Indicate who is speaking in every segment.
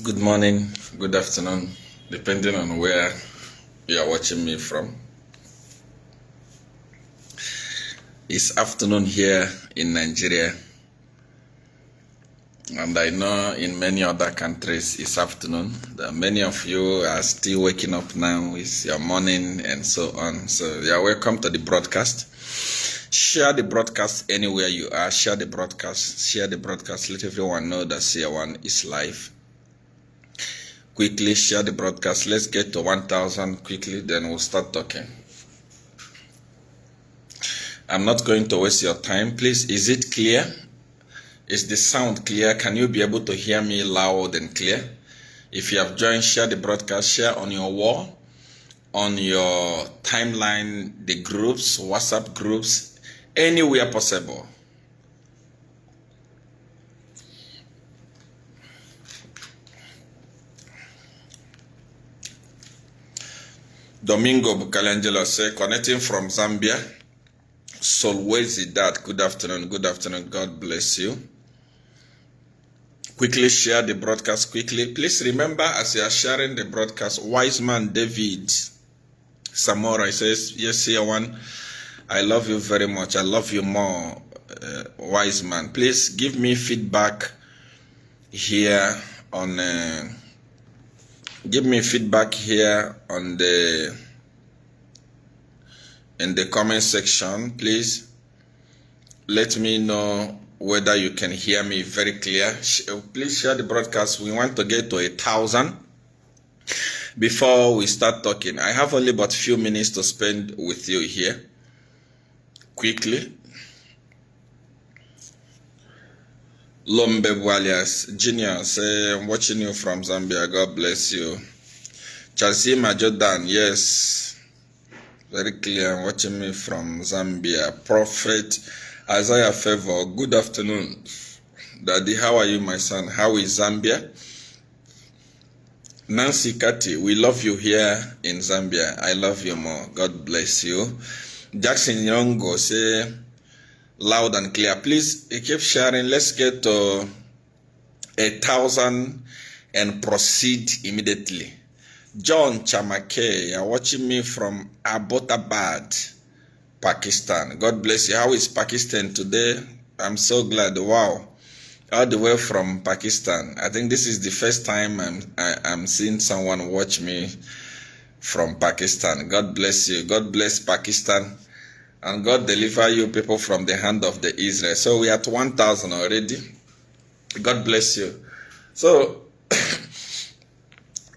Speaker 1: Good morning, good afternoon, depending on where you are watching me from. It's afternoon here in Nigeria, and I know in many other countries it's afternoon. Many of you are still waking up now, it's your morning and so on. So you are welcome to the broadcast. Share the broadcast anywhere you are. Share the broadcast. Let everyone know that SEER1 is live. Quickly share the broadcast. Let's get to 1,000 quickly, then we'll start talking. I'm not going to waste your time. Please, is it clear? Is the sound clear? Can you be able to hear me loud and clear? If you have joined, share the broadcast. Share on your wall, on your timeline, the groups, WhatsApp groups, anywhere possible. Domingo Bukalangelo say, connecting from Zambia. Solwezi Dad, good afternoon, God bless you. Quickly share the broadcast quickly. Please remember, as you are sharing the broadcast, Wiseman David Samora says, yes, SEER1, I love you very much. I love you more, Wiseman. Please give me feedback here on in the comment section. Please let me know whether you can hear me very clear. Please share the broadcast. We want to get to 1,000 before we start talking. I have only but few minutes to spend with you here. Quickly. Lombe Walias Junior say, I'm watching you from Zambia. God bless you. Chazima Jordan, yes, very clear. I'm watching me from Zambia. Prophet Isaiah Favor, good afternoon. Daddy, how are you, my son? How is Zambia? Nancy Kati, we love you here in Zambia. I love you more. God bless you. Jackson Yongo say, loud and clear. Please keep sharing. Let's get to 1,000 and proceed immediately. John Chama, you're watching me from Abbottabad, Pakistan. God bless you. How is Pakistan today? I'm so glad. Wow. All the way from Pakistan. I think this is the first time I'm seeing someone watch me from Pakistan. God bless you. God bless Pakistan. And God deliver you people from the hand of the Israel. So we are at 1,000 already. God bless you. So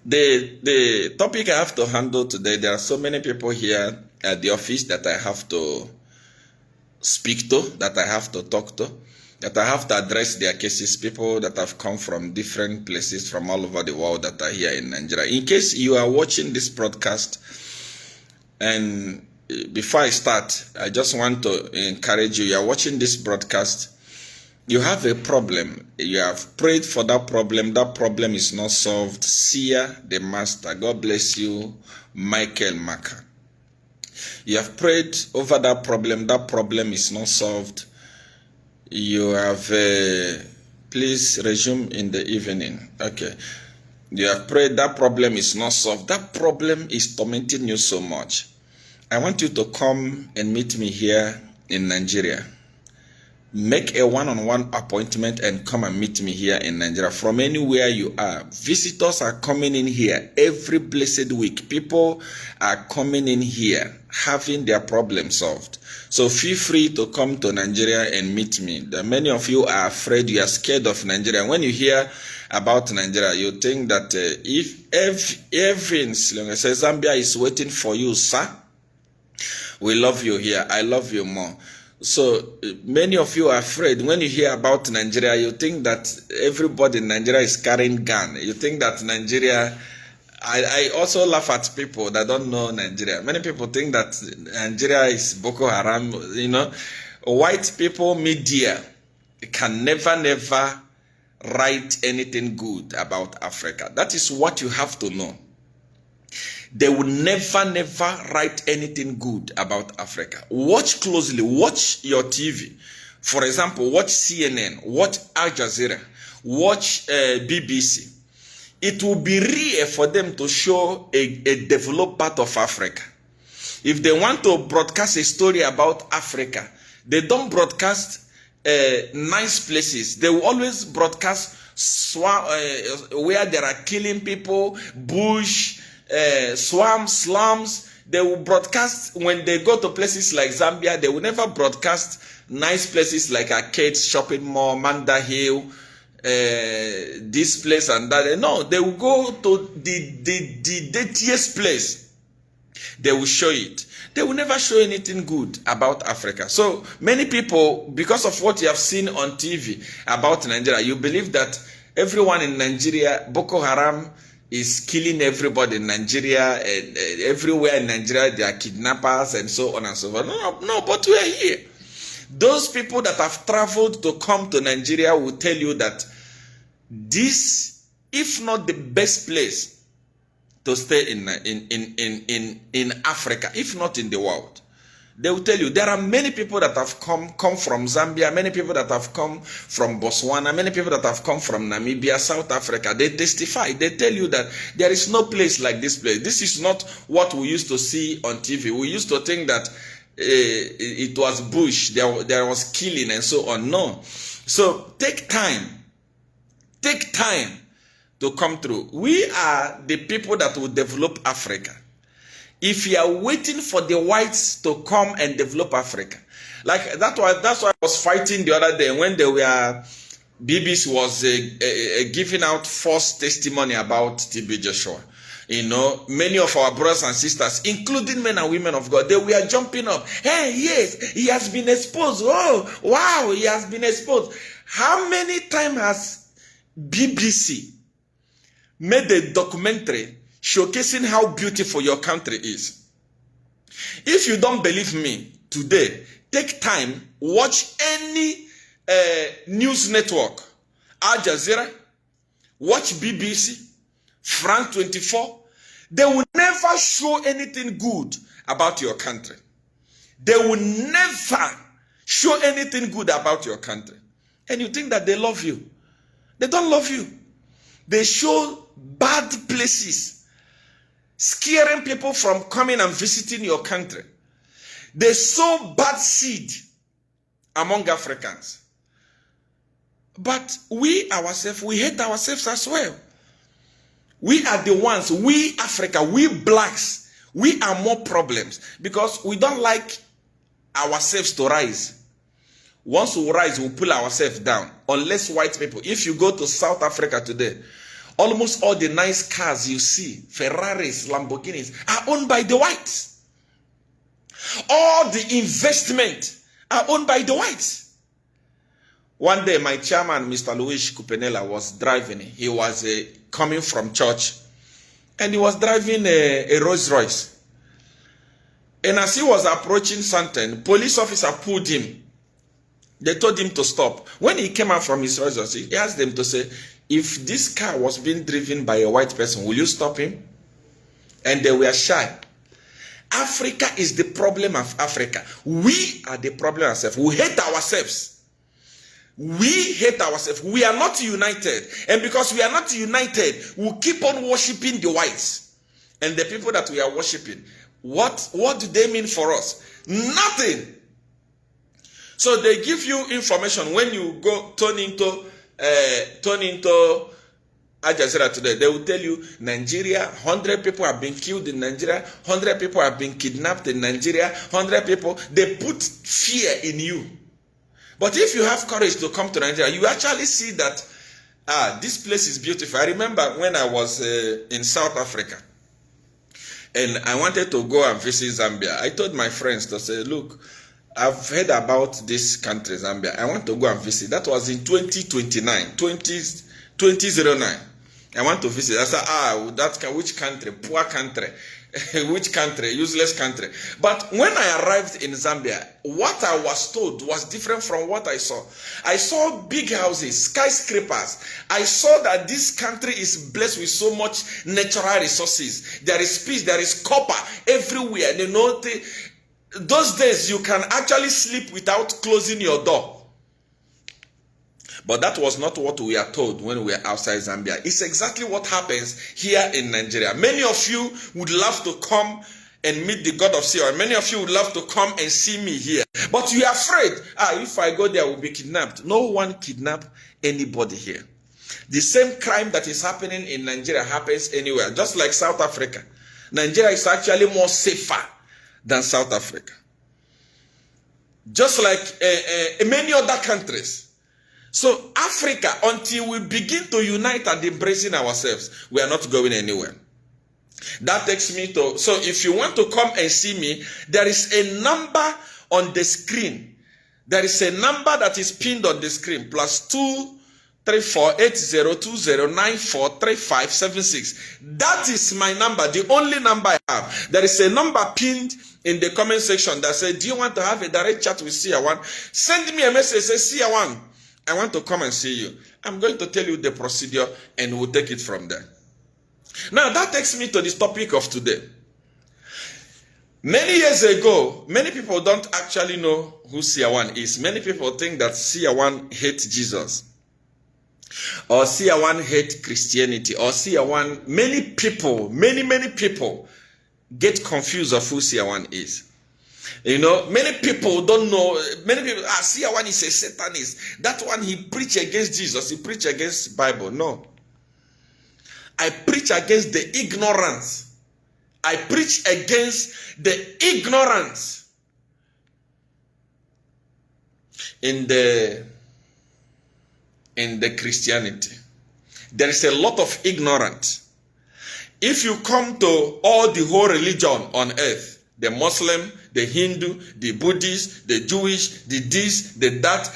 Speaker 1: the topic I have to handle today, there are so many people here at the office that I have to speak to, that I have to talk to, that I have to address their cases, people that have come from different places from all over the world that are here in Nigeria. In case you are watching this broadcast, and before I start, I just want to encourage you, you are watching this broadcast, you have a problem, you have prayed for that problem is not solved. Seer the Master, God bless you, Michael Maka. You have prayed over that problem is not solved. You have, please resume in the evening. Okay. You have prayed, that problem is not solved. That problem is tormenting you so much. I want you to come and meet me here in Nigeria. Make a one-on-one appointment and come and meet me here in Nigeria. From anywhere you are, visitors are coming in here every blessed week. People are coming in here having their problem solved. So feel free to come to Nigeria and meet me. Many of you are afraid, you are scared of Nigeria. When you hear about Nigeria, you think that if Evans says Zambia is waiting for you, sir, we love you here. I love you more. So many of you are afraid. When you hear about Nigeria, you think that everybody in Nigeria is carrying gun. You think that Nigeria, I also laugh at people that don't know Nigeria. Many people think that Nigeria is Boko Haram. You know, white people media can never write anything good about Africa. That is what you have to know. They will never write anything good about Africa. Watch closely. Watch your TV. For example, watch CNN. Watch Al Jazeera. Watch BBC. it will be rare for them to show a developed part of Africa. If they want to broadcast a story about Africa, they don't broadcast nice places. They will always broadcast where there are killing people, bush, swamps, slums. They will broadcast, when they go to places like Zambia, they will never broadcast nice places like Arcades Shopping Mall, Manda Hill, this place and that. No, they will go to the dirtiest place. They will show it. They will never show anything good about Africa. So many people, because of what you have seen on TV about Nigeria, you believe that everyone in Nigeria, Boko Haram is killing everybody in Nigeria, and everywhere in Nigeria they are kidnappers and so on and so forth. No, but we are here. Those people that have traveled to come to Nigeria will tell you that this, if not the best place to stay in Africa, if not in the world. They will tell you there are many people that have come from Zambia, many people that have come from Botswana, many people that have come from Namibia, South Africa. They testify. They tell you that there is no place like this place. This is not what we used to see on TV. We used to think that it was bush, there was killing and so on. No. So take time. Take time to come through. We are the people that will develop Africa. If you are waiting for the whites to come and develop Africa, like that's why I was fighting the other day when they were, BBC was giving out false testimony about TB Joshua. You know, many of our brothers and sisters, including men and women of God, they were jumping up. Hey, yes, he has been exposed. Oh, wow, he has been exposed. How many times has BBC made a documentary showcasing how beautiful your country is? If you don't believe me today, take time, watch any news network, Al Jazeera, watch BBC, France 24. They will never show anything good about your country. They will never show anything good about your country. And you think that they love you. They don't love you. They show bad places, scaring people from coming and visiting your country. They sow bad seed among Africans. But we ourselves, we hate ourselves as well. We are the ones, we Africa, we blacks, we are more problems because we don't like ourselves to rise. Once we rise, we'll pull ourselves down. Unless white people, if you go to South Africa today, almost all the nice cars you see, Ferraris, Lamborghinis, are owned by the whites. All the investment are owned by the whites. One day, my chairman, Mr. Luis Cupenella, was driving. He was coming from church, and he was driving a Rolls Royce. And as he was approaching something, police officer pulled him. They told him to stop. When he came out from his Rolls Royce, he asked them to say, if this car was being driven by a white person, will you stop him? And they were shy. Africa is the problem of Africa. We are the problem ourselves. We hate ourselves. We hate ourselves. We are not united. And because we are not united, we keep on worshiping the whites. And the people that we are worshiping, what do they mean for us? Nothing. So they give you information when you go turn into Al Jazeera today. They will tell you Nigeria, 100 people have been killed in Nigeria, 100 people have been kidnapped in Nigeria, 100 people. They put fear in you. But if you have courage to come to Nigeria, you actually see that this place is beautiful. I remember when I was in South Africa and I wanted to go and visit Zambia. I told my friends to say, look, I've heard about this country, Zambia. I want to go and visit. That was in 2009. I want to visit. I said, which country? Poor country. Which country? Useless country. But when I arrived in Zambia, what I was told was different from what I saw. I saw big houses, skyscrapers. I saw that this country is blessed with so much natural resources. There is peace, there is copper everywhere. You know, those days you can actually sleep without closing your door. But that was not what we are told when we are outside Zambia. It's exactly what happens here in Nigeria. Many of you would love to come and meet the God of SEER1. Many of you would love to come and see me here. But you are afraid, if I go there, I will be kidnapped. No one kidnap anybody here. The same crime that is happening in Nigeria happens anywhere, just like South Africa. Nigeria is actually more safer than South Africa. Just like many other countries. So Africa, until we begin to unite and embracing ourselves, we are not going anywhere. That takes me to, so if you want to come and see me, there is a number on the screen. There is a number that is pinned on the screen, +2348020943576. That is my number, the only number I have. There is a number pinned in the comment section that says, do you want to have a direct chat with SEER1? Send me a message, say, SEER1, I want to come and see you. I'm going to tell you the procedure and we'll take it from there. Now that takes me to this topic of today. Many years ago, many people don't actually know who SEER1 is. Many people think that SEER1 hates Jesus, or SEER1 hates Christianity, or SEER1, many people get confused of who SEER1 is. You know, many people don't know, many people, SEER1 is a Satanist. That one, he preach against Jesus, he preach against Bible. No. I preach against the ignorance. I preach against the ignorance in the Christianity. There is a lot of ignorance. If you come to all the whole religion on earth, the Muslim, the Hindu, the Buddhist, the Jewish, the this, the that,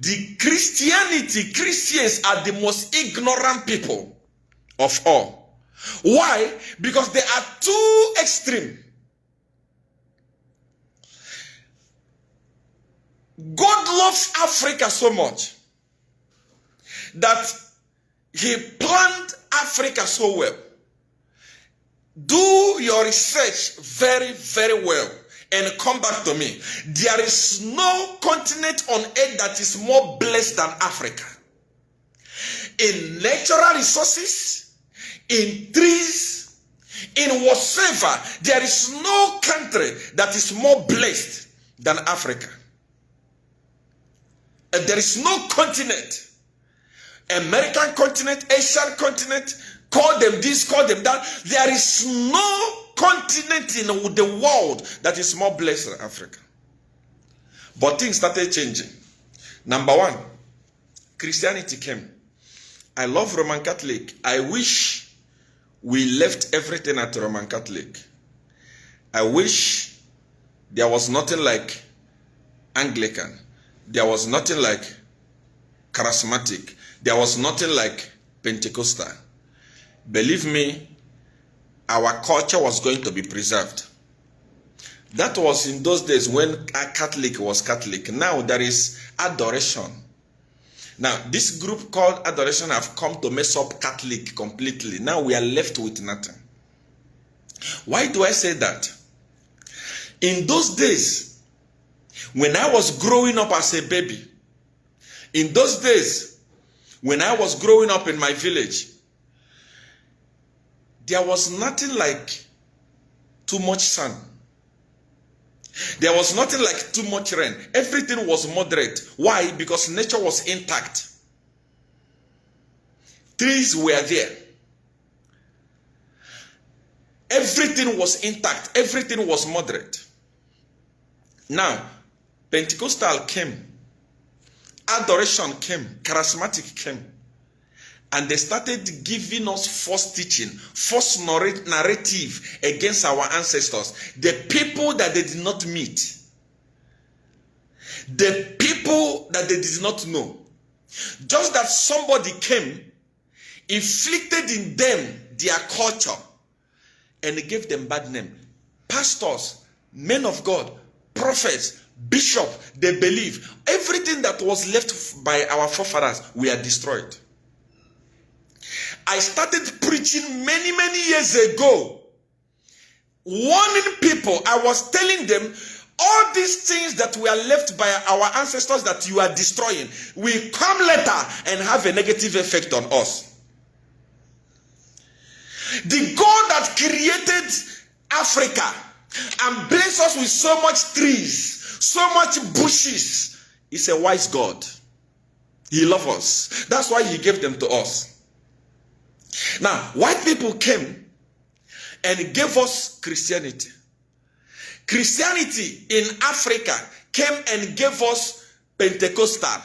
Speaker 1: the Christians are the most ignorant people of all. Why? Because they are too extreme. God loves Africa so much that he planned Africa so well. Do your research very, very well and come back to me. There is no continent on earth that is more blessed than Africa. In natural resources, in trees, in whatsoever, there is no country that is more blessed than Africa. And there is no continent, American continent, Asian continent, call them this, call them that. There is no continent in the world that is more blessed than Africa. But things started changing. Number one, Christianity came. I love Roman Catholic. I wish we left everything at Roman Catholic. I wish there was nothing like Anglican. There was nothing like Charismatic. There was nothing like Pentecostal. Believe me, our culture was going to be preserved. That was in those days when a Catholic was Catholic. Now there is adoration. Now, this group called adoration have come to mess up Catholic completely. Now we are left with nothing. Why do I say that? In those days, when I was growing up as a baby, in those days, when I was growing up in my village, there was nothing like too much sun. There was nothing like too much rain. Everything was moderate. Why? Because nature was intact. Trees were there. Everything was intact. Everything was moderate. Now, Pentecostal came. Adoration came. Charismatic came. And they started giving us false teaching, false narrative against our ancestors. The people that they did not meet. The people that they did not know. Just that somebody came, inflicted in them their culture, and gave them bad name. Pastors, men of God, prophets, bishop, they believe. Everything that was left by our forefathers, we are destroyed. I started preaching many years ago, warning people. I was telling them, All these things that were left by our ancestors that you are destroying will come later and have a negative effect on us. The God that created Africa and blessed us with so much trees, so much bushes, is a wise God. He loves us. That's why he gave them to us. Now, white people came and gave us Christianity. Christianity in Africa came and gave us Pentecostal.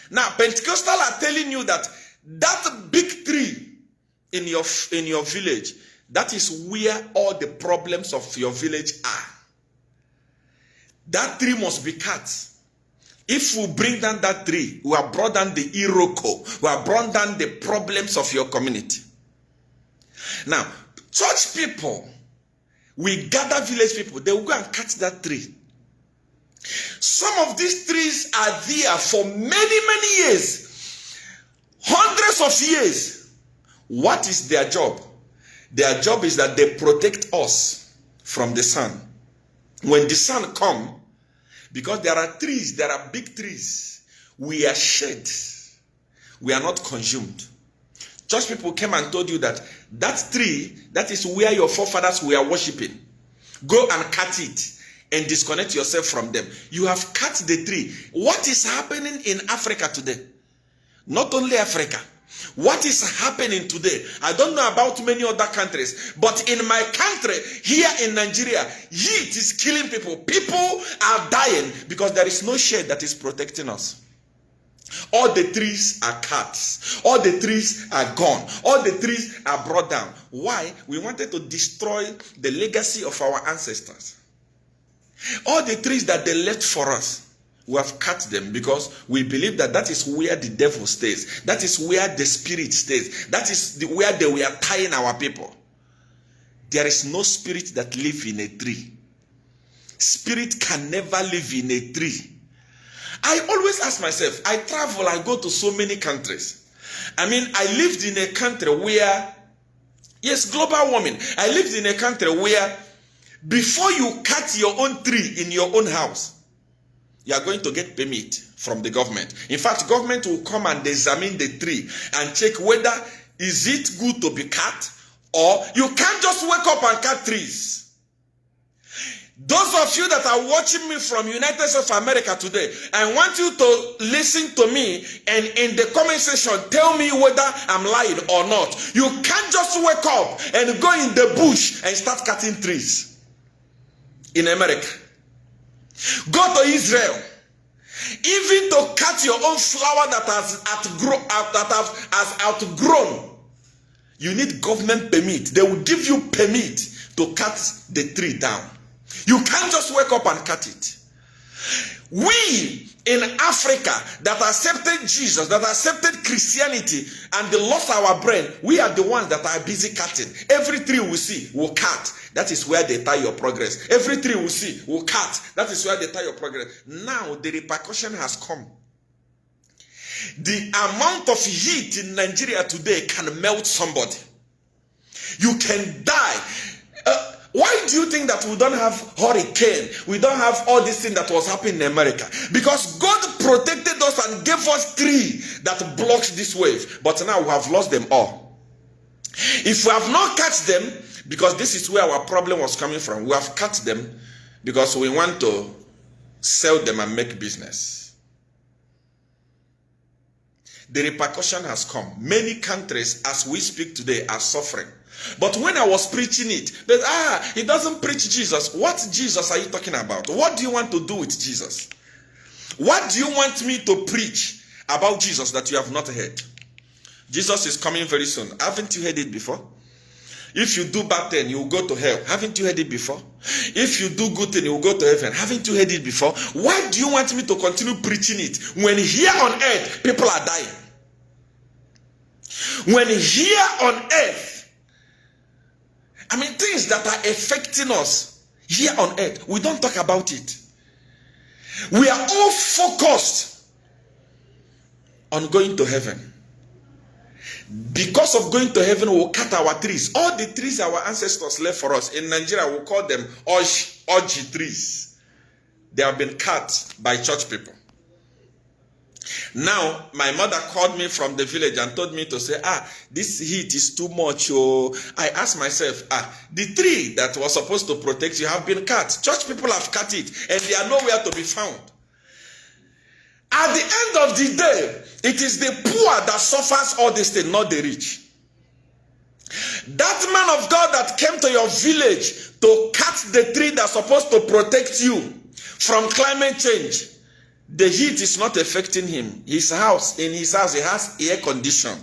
Speaker 1: Now, Pentecostal are telling you that that big tree in your village, that is where all the problems of your village are. That tree must be cut. If we bring down that tree, we have brought down the Iroko, we have brought down the problems of your community. Now, church people, we gather village people, they will go and cut that tree. Some of these trees are there for many, many years, hundreds of years. What is their job? Their job is that they protect us from the sun. When the sun comes, because there are trees, there are big trees, we are shed, we are not consumed. Church people came and told you that that tree, that is where your forefathers were worshiping. Go and cut it and disconnect yourself from them. You have cut the tree. What is happening in Africa today? Not only Africa. What is happening today? I don't know about many other countries, but in my country, here in Nigeria, heat is killing people. People are dying because there is no shade that is protecting us. All the trees are cut. All the trees are gone. All the trees are brought down. Why? We wanted to destroy the legacy of our ancestors. All the trees that they left for us, we have cut them because we believe that that is where the devil stays. That is where the spirit stays. That is where they were tying our people. There is no spirit that lives in a tree. Spirit can never live in a tree. I always ask myself, I travel, I go to so many countries. I mean, I lived in a country where, yes, global warming. I lived in a country where before you cut your own tree in your own house, you are going to get permit from the government. In fact, government will come and examine the tree and check whether is it good to be cut, or you can't just wake up and cut trees. Those of you that are watching me from United States of America today, I want you to listen to me and in the comment section tell me whether I'm lying or not. You can't just wake up and go in the bush and start cutting trees in America. Go to Israel. Even to cut your own flower that has outgrown, you need government permit. They will give you permit to cut the tree down. You can't just wake up and cut it. We in Africa that accepted Jesus, that accepted Christianity, and they lost our brain, we are the ones that are busy cutting. Every tree we see, we'll cut. That is where they tie your progress. Every tree we see, we'll cut. That is where they tie your progress. Now the repercussion has come. The amount of heat in Nigeria today can melt somebody. You can die. Why do you think that we don't have hurricane? We don't have all this thing that was happening in America? Because God protected us and gave us tree that blocks this wave. But now we have lost them all. If we have not cut them, because this is where our problem was coming from, we have cut them because we want to sell them and make business. The repercussion has come. Many countries, as we speak today, are suffering. But when I was preaching it, but he doesn't preach Jesus. What Jesus are you talking about? What do you want to do with Jesus? What do you want me to preach about Jesus that you have not heard? Jesus is coming very soon. Haven't you heard it before? If you do bad thing, you will go to hell. Haven't you heard it before? If you do good thing, you will go to heaven. Haven't you heard it before? Why do you want me to continue preaching it when here on earth people are dying? When here on earth, I mean, things that are affecting us here on earth, we don't talk about it. We are all focused on going to heaven. Because of going to heaven, we'll cut our trees. All the trees our ancestors left for us in Nigeria, we'll call them Oji trees. They have been cut by church people. Now, my mother called me from the village and told me to say, this heat is too much. Oh. I asked myself, the tree that was supposed to protect you have been cut. Church people have cut it, and they are nowhere to be found. At the end of the day, it is the poor that suffers all this thing, not the rich. That man of God that came to your village to cut the tree that's supposed to protect you from climate change, the heat is not affecting him. In his house, he has air condition.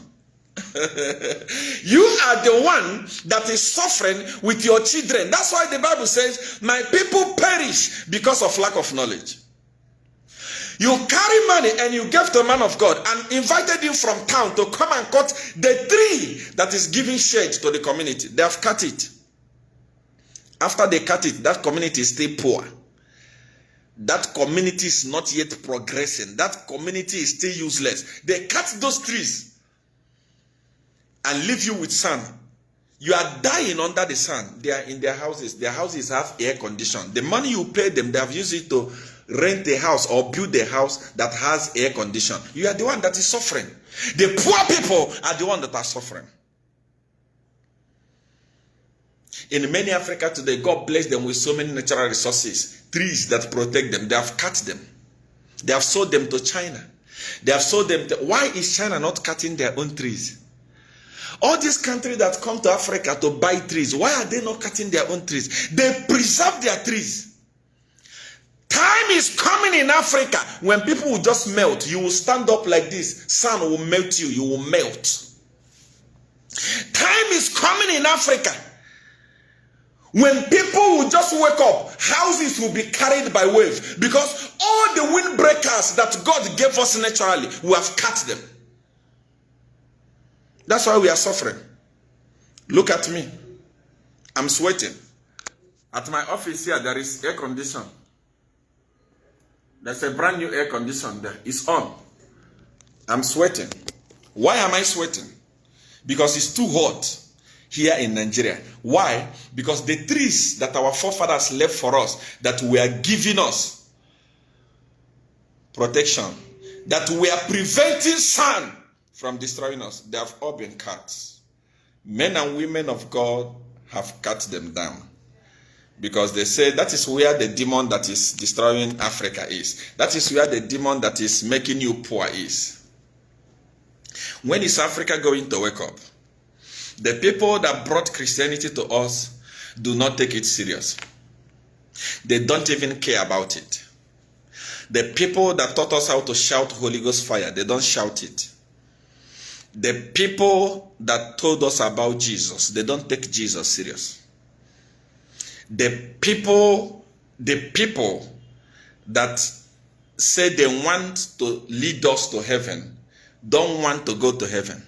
Speaker 1: You are the one that is suffering with your children. That's why the Bible says, my people perish because of lack of knowledge. You carry money and you gave to a man of God and invited him from town to come and cut the tree that is giving shade to the community. They have cut it. After they cut it, that community is still poor. That community is not yet progressing. That community is still useless. They cut those trees and leave you with sun. You are dying under the sun. They are in their houses. Their houses have air condition. The money you pay them, they have used it to rent a house or build a house that has air condition. You are the one that is suffering. The poor people are the one that are suffering. In many Africa today, God bless them with so many natural resources, trees that protect them. They have cut them. They have sold them to China. They have sold them to... Why is China not cutting their own trees? All these countries that come to Africa to buy trees, why are they not cutting their own trees? They preserve their trees. Time is coming in Africa when people will just melt. You will stand up like this. Sun will melt you. You will melt. Time is coming in Africa when people will just wake up. Houses will be carried by wave because all the windbreakers that God gave us naturally, we have cut them. That's why we are suffering. Look at me. I'm sweating. At my office here, there is air condition. There's a brand new air condition there. It's on. I'm sweating. Why am I sweating? Because it's too hot here in Nigeria. Why? Because the trees that our forefathers left for us, that were giving us protection, that were preventing sun from destroying us, they have all been cut. Men and women of God have cut them down. Because they say that is where the demon that is destroying Africa is. That is where the demon that is making you poor is. When is Africa going to wake up? The people that brought Christianity to us do not take it serious. They don't even care about it. The people that taught us how to shout Holy Ghost fire, they don't shout it. The people that told us about Jesus, they don't take Jesus serious. The people that say they want to lead us to heaven don't want to go to heaven.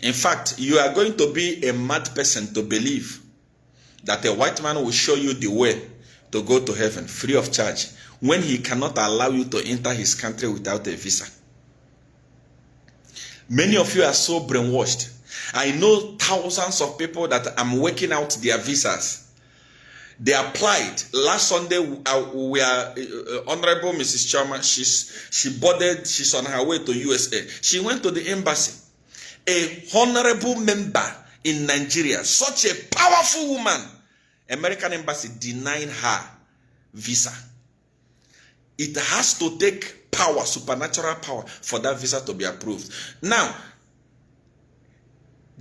Speaker 1: In fact, you are going to be a mad person to believe that a white man will show you the way to go to heaven free of charge when he cannot allow you to enter his country without a visa. Many of you are so brainwashed. I know thousands of people that I'm working out their visas. They applied. Last Sunday, we are Honorable Mrs. Chama. She's on her way to USA. She went to the embassy. A honorable member in Nigeria, such a powerful woman, American embassy denying her visa. It has to take power, supernatural power, for that visa to be approved. Now,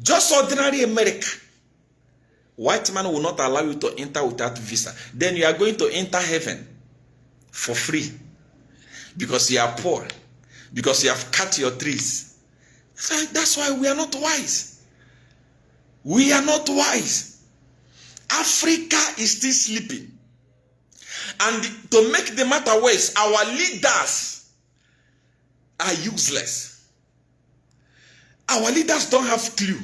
Speaker 1: just ordinary America, white man will not allow you to enter without visa. Then you are going to enter heaven for free because you are poor, because you have cut your trees. So that's why we are not wise. We are not wise. Africa is still sleeping. And to make the matter worse, our leaders are useless. Our leaders don't have clue.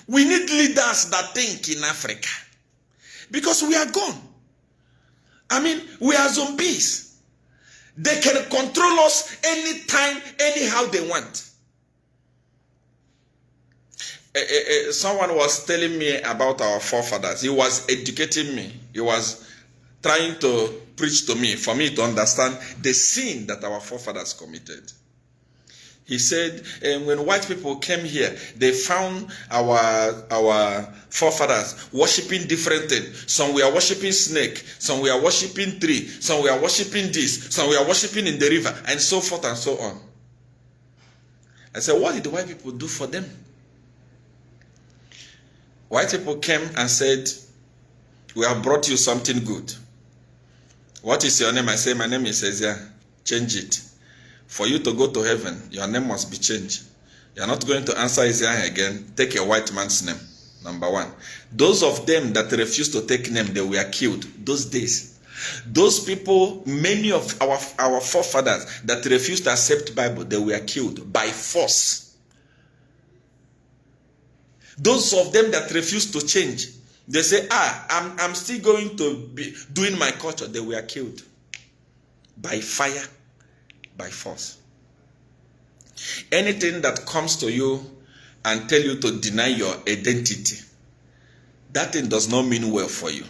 Speaker 1: We need leaders that think in Africa. Because we are gone. I mean, we are zombies. They can control us anytime, anyhow they want. Someone was telling me about our forefathers. He was educating me. He was trying to preach to me, for me to understand the sin that our forefathers committed. He said, when white people came here, they found our forefathers worshiping different things. Some were worshiping snake, some were worshiping tree, some were worshiping this, some were worshiping in the river, and so forth and so on. I said, what did the white people do for them? White people came and said, we have brought you something good. What is your name? I say, my name is Ezia. Change it. For you to go to heaven, your name must be changed. You are not going to answer Ezia again. Take a white man's name. Number one. Those of them that refused to take name, they were killed those days. Those people, many of our forefathers that refused to accept Bible, they were killed by force. Those of them that refused to change, they say, I'm still going to be doing my culture. They were killed by fire, by force. Anything that comes to you and tell you to deny your identity, that thing does not mean well for you.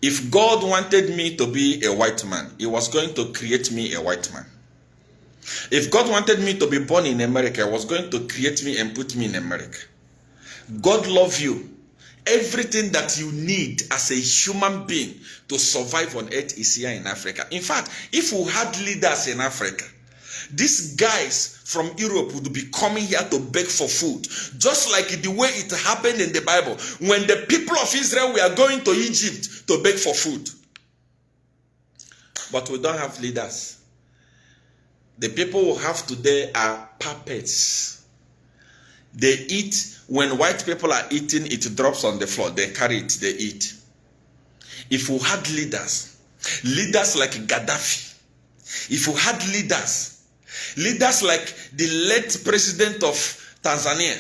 Speaker 1: If God wanted me to be a white man, he was going to create me a white man. If God wanted me to be born in America, he was going to create me and put me in America. God loves you. Everything that you need as a human being to survive on earth is here in Africa. In fact, if we had leaders in Africa, these guys from Europe would be coming here to beg for food, just like the way it happened in the Bible when the people of Israel were going to Egypt to beg for food. But we don't have leaders. The people we have today are puppets. They eat. When white people are eating, it drops on the floor. They carry it, they eat. If we had leaders like Gaddafi, if we had leaders like the late president of Tanzania,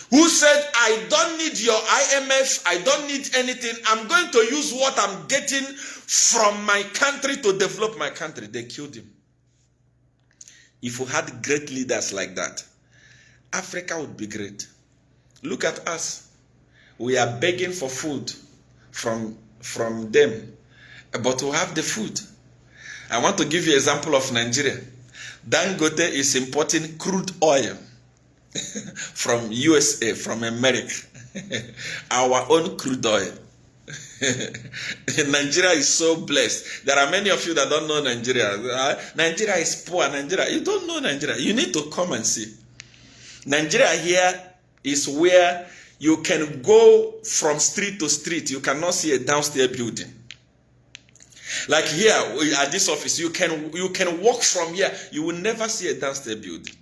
Speaker 1: who said, I don't need your IMF, I don't need anything, I'm going to use what I'm getting from my country to develop my country. They killed him. If we had great leaders like that, Africa would be great. Look at us. We are begging for food from them, but we have the food. I want to give you an example of Nigeria. Dangote is importing crude oil from USA, from America. Our own crude oil. Nigeria is so blessed. There are many of you that don't know Nigeria. Nigeria is poor. Nigeria, you don't know Nigeria. You need to come and see. Nigeria here is where you can go from street to street. You cannot see a downstairs building. Like here at this office, you can walk from here. You will never see a downstairs building.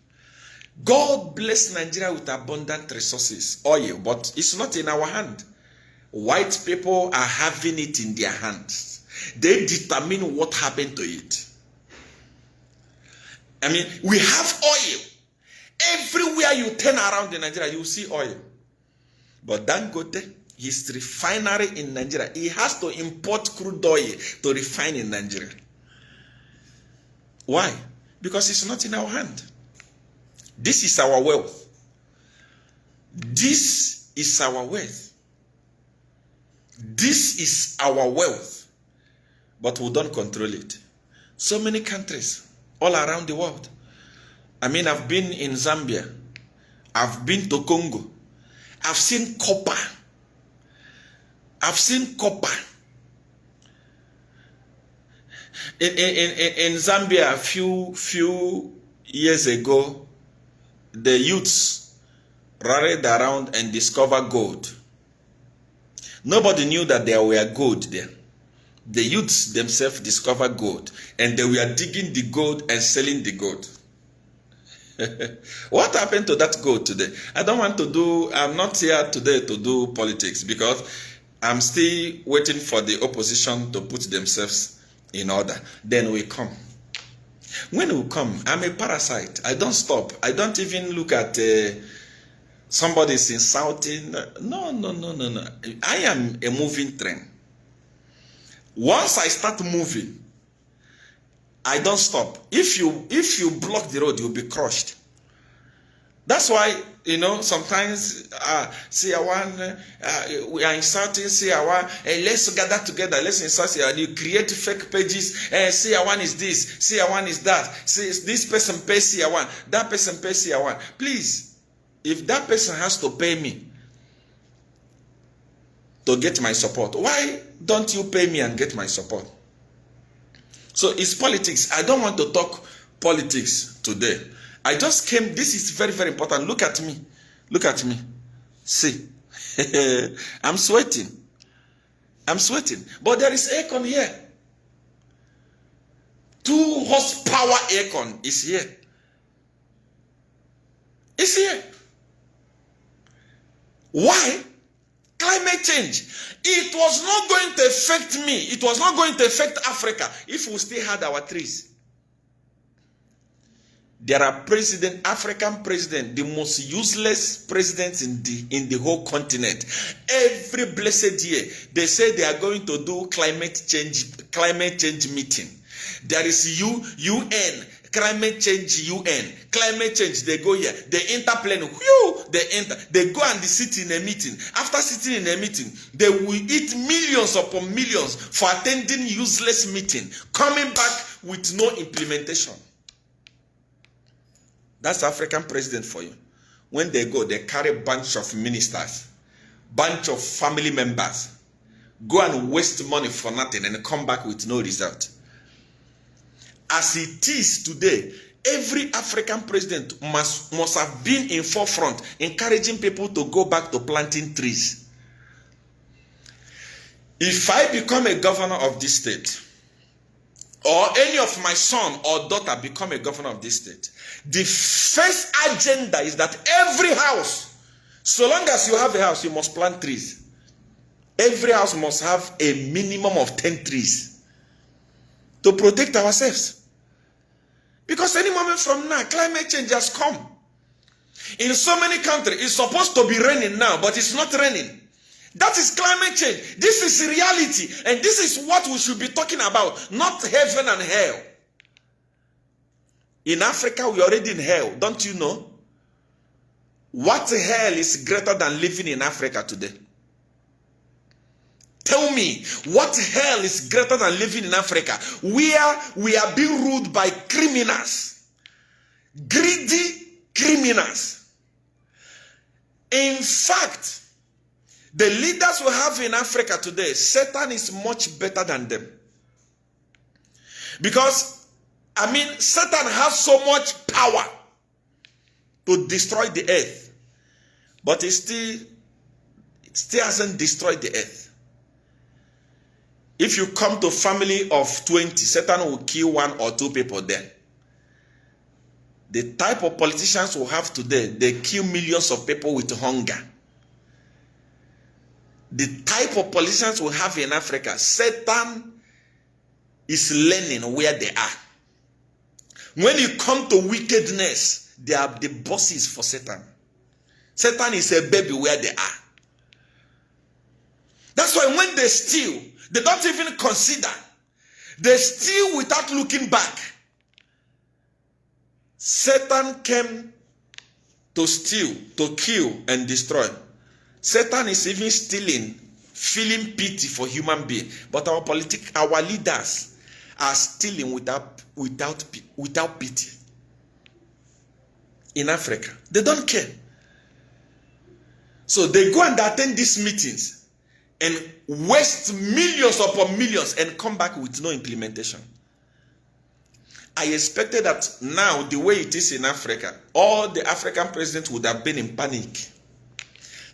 Speaker 1: God bless Nigeria with abundant resources, oil, but it's not in our hand. White people are having it in their hands. They determine what happened to it. I mean, we have oil. Everywhere you turn around in Nigeria, you see oil. But Dangote, his refinery in Nigeria, he has to import crude oil to refine in Nigeria. Why? Because it's not in our hand. This is our wealth. This is our wealth. This is our wealth. But we don't control it. So many countries all around the world. I mean, I've been in Zambia. I've been to Congo. I've seen copper. I've seen copper. In Zambia, a few years ago, the youths rallied around and discovered gold. Nobody knew that there were gold there. The youths themselves discovered gold, and they were digging the gold and selling the gold. What happened to that gold today? I'm not here today to do politics because I'm still waiting for the opposition to put themselves in order. Then we come. When we come, I'm a parasite. I don't stop. I don't even look at somebody's insulting. No. I am a moving train. Once I start moving, I don't stop. If you block the road, you'll be crushed. That's why, you know, sometimes SEER1, we are insulting SEER1, and let's gather together, let's insult SEER1. You create fake pages, SEER1 is this, SEER1 is that, this person pays SEER1, that person pays SEER1. Please, if that person has to pay me to get my support, why don't you pay me and get my support? So it's politics. I don't want to talk politics today. I just came. This is very, very important. Look at me. Look at me. See. I'm sweating. I'm sweating. But there is aircon here. 2 horsepower aircon is here. It's here. Why? Climate change. It was not going to affect me. It was not going to affect Africa if we still had our trees. There are African presidents, the most useless presidents in the whole continent. Every blessed year, they say they are going to do climate change meeting. There is UN, climate change UN, climate change. They go here, they interplane. They go and they sit in a meeting. After sitting in a meeting, they will eat millions upon millions for attending useless meeting, coming back with no implementation. That's African president for you. When they go, they carry a bunch of ministers, bunch of family members, go and waste money for nothing and come back with no result. As it is today, every African president must have been in forefront, encouraging people to go back to planting trees. If I become a governor of this state, or any of my son or daughter become a governor of this state, the first agenda is that every house, so long as you have a house, you must plant trees. Every house must have a minimum of 10 trees to protect ourselves. Because any moment from now, climate change has come. In so many countries, it's supposed to be raining now, but it's not raining. That is climate change. This is reality. And this is what we should be talking about, not heaven and hell. In Africa, we are already in hell. Don't you know? What hell is greater than living in Africa today? Tell me, what hell is greater than living in Africa, where we are being ruled by criminals, greedy criminals? In fact, the leaders we have in Africa today, Satan is much better than them. Because, Satan has so much power to destroy the earth. But it still hasn't destroyed the earth. If you come to a family of 20, Satan will kill 1 or 2 people there. The type of politicians we have today, they kill millions of people with hunger. The type of politicians we have in Africa, Satan is learning where they are. When you come to wickedness, they are the bosses for Satan. Satan is a baby where they are. That's why when they steal, they don't even consider. They steal without looking back. Satan came to steal, to kill, and destroy. Satan is even stealing, feeling pity for human beings. But our leaders are stealing without pity. In Africa, they don't care. So they go and attend these meetings and waste millions upon millions and come back with no implementation. I expected that now, the way it is in Africa, all the African presidents would have been in panic.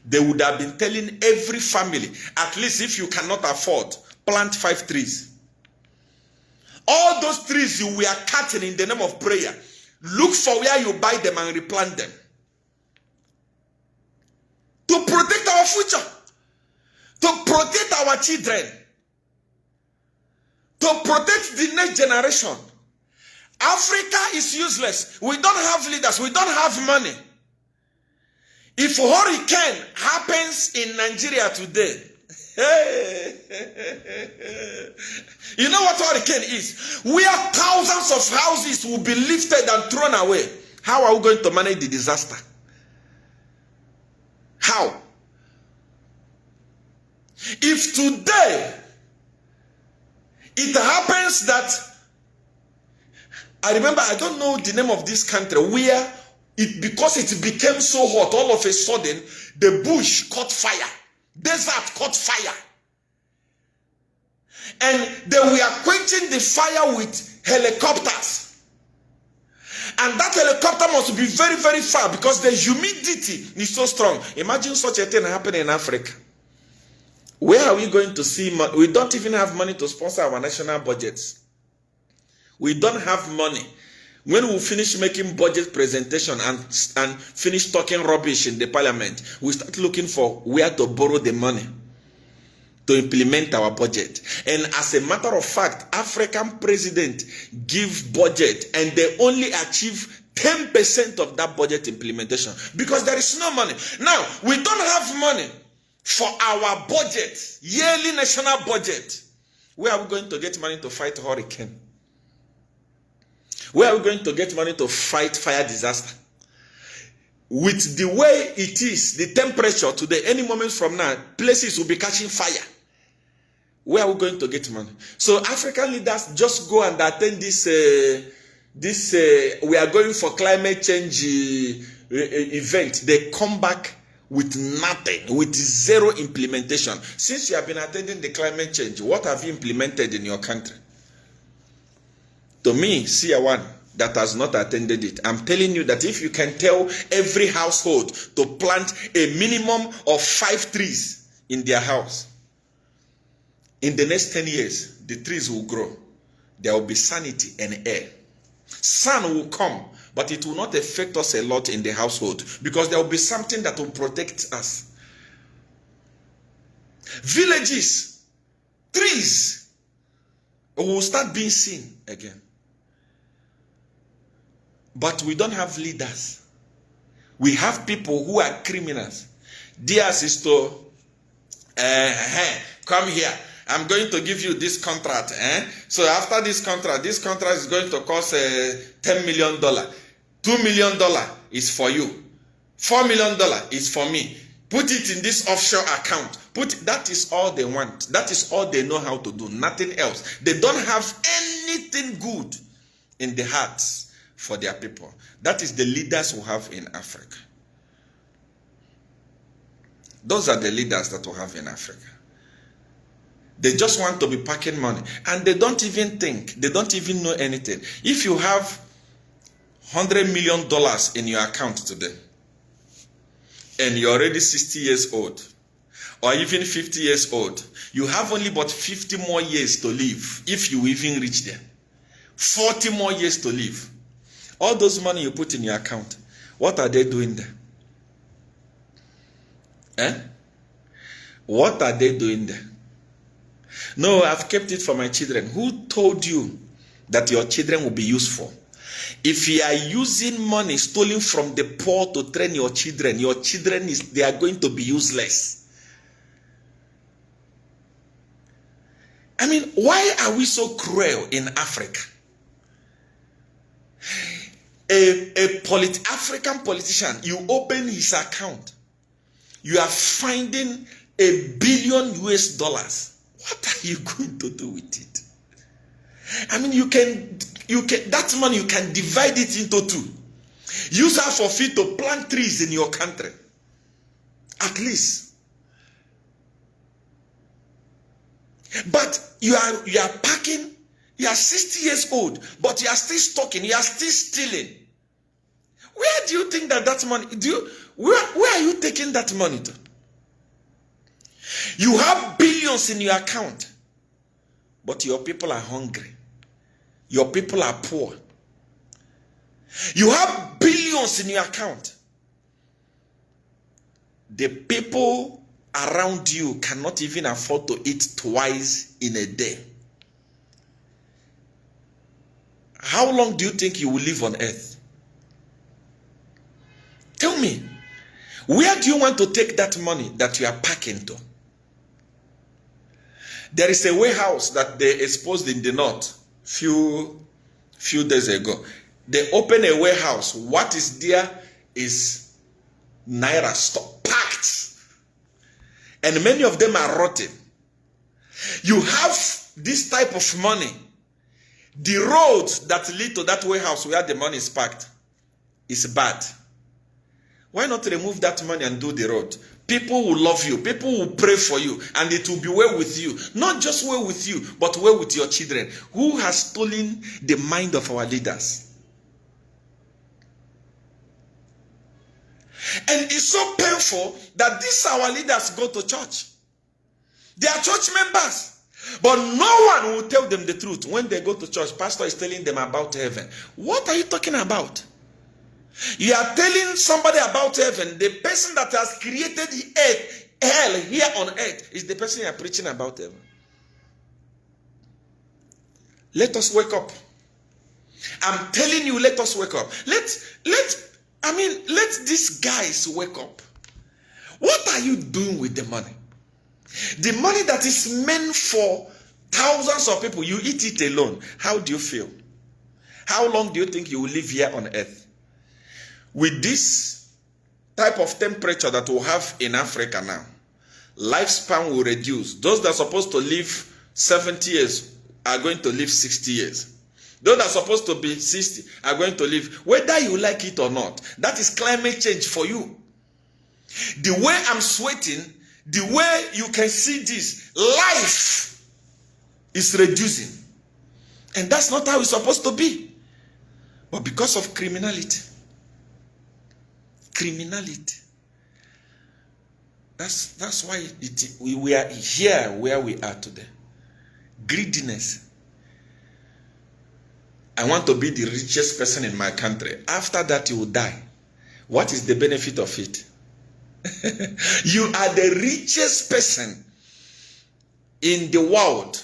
Speaker 1: They would have been telling every family, at least if you cannot afford, plant 5 trees. All those trees you were cutting in the name of prayer, look for where you buy them and replant them. To protect our future. To protect our children. To protect the next generation. Africa is useless. We don't have leaders. We don't have money. If a hurricane happens in Nigeria today, you know what hurricane is? Where thousands of houses will be lifted and thrown away. How are we going to manage the disaster? How? If today it happens that, I remember, I don't know the name of this country, where because it became so hot, all of a sudden, the bush caught fire, desert caught fire. And they were quenching the fire with helicopters. And that helicopter must be very, very far because the humidity is so strong. Imagine such a thing happening in Africa. Where are we going to see money? We don't even have money to sponsor our national budgets. We don't have money. When we finish making budget presentation and finish talking rubbish in the parliament, we start looking for where to borrow the money to implement our budget. And as a matter of fact, African president give budget and they only achieve 10% of that budget implementation because there is no money. Now, we don't have money for our budget, yearly national budget. Where are we going to get money to fight hurricane? Where are we going to get money to fight fire disaster? With the way it is, the temperature today, any moment from now, places will be catching fire. Where are we going to get money? So African leaders just go and attend this, we are going for climate change event. They come back with nothing, with zero implementation. Since you have been attending the climate change, what have you implemented in your country? To me, SEER1 that has not attended it, I'm telling you that if you can tell every household to plant a minimum of 5 trees in their house, in the next 10 years, the trees will grow. There will be sanity and air. Sun will come, but it will not affect us a lot in the household because there will be something that will protect us. Villages, trees will start being seen again. But we don't have leaders. We have people who are criminals. Theirs is to, come here. I'm going to give you this contract. So after this contract is going to cost $10 million. $2 million is for you. $4 million is for me. Put it in this offshore account. That is all they want. That is all they know how to do. Nothing else. They don't have anything good in the hearts for their people. That is the leaders we have in Africa. Those are the leaders that we have in Africa. They just want to be packing money. And they don't even think. They don't even know anything. If you have $100 million in your account today, and you're already 60 years old, or even 50 years old, you have only but 50 more years to live, if you even reach there. 40 more years to live. All those money you put in your account, what are they doing there? What are they doing there? No, I've kept it for my children. Who told you that your children will be useful? If you are using money stolen from the poor to train your children they are going to be useless. I mean, why are we so cruel in Africa? African politician, you open his account, you are finding $1 billion. What are you going to do with it? I mean, you can that money, you can divide it into 2. Use half of it to plant trees in your country. At least. But you are packing, you are 60 years old, but you are still stalking, you are still stealing. Where do you think that money, where are you taking that money to? You have billions in your account, but your people are hungry. Your people are poor. You have billions in your account. The people around you cannot even afford to eat twice in a day. How long do you think you will live on earth? Tell me, where do you want to take that money that you are packing to? There is a warehouse that they exposed in the north few days ago. They opened a warehouse. What is there is Naira stock packed. and many of them are rotten. You have this type of money. The road that lead to that warehouse where the money is parked is bad. Why not remove that money and do the road? People will love you. People will pray for you. And it will be well with you. Not just well with you, but well with your children. Who has stolen the mind of our leaders? And it's so painful that these our leaders go to church. They are church members. But no one will tell them the truth. When they go to church, pastor is telling them about heaven. What are you talking about? You are telling somebody about heaven. The person that has created hell here on earth is the person you are preaching about heaven. Let us wake up. I'm telling you, let us wake up. Let these guys wake up. What are you doing with the money? The money that is meant for thousands of people, you eat it alone. How do you feel? How long do you think you will live here on earth? With this type of temperature that we have in Africa now, lifespan will reduce. Those that are supposed to live 70 years are going to live 60 years. Those that are supposed to be 60 are going to live, whether you like it or not. That is climate change for you. The way I'm sweating, the way you can see this, life is reducing. And that's not how it's supposed to be. But because of criminality, that's why we are here where we are today. Greediness. I want to be the richest person in my country. After that, you will die. What is the benefit of it? You are the richest person in the world.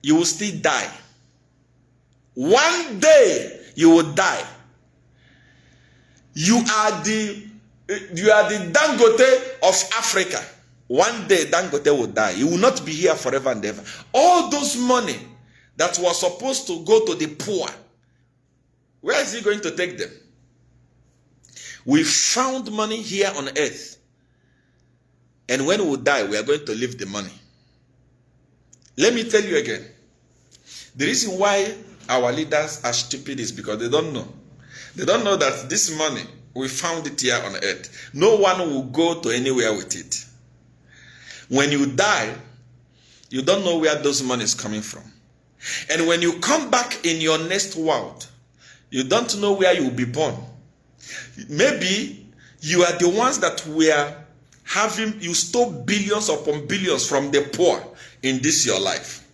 Speaker 1: You will still die. One day you will die. You are the Dangote of Africa. One day Dangote will die. He will not be here forever and ever. All those money that was supposed to go to the poor, where is he going to take them? We found money here on earth. And when we die, we are going to leave the money. Let me tell you again. The reason why our leaders are stupid is because they don't know. They don't know that this money, we found it here on earth. No one will go to anywhere with it. When you die, you don't know where those money is coming from. And when you come back in your next world, you don't know where you will be born. Maybe you are the ones that were having, you stole billions upon billions from the poor in this your life.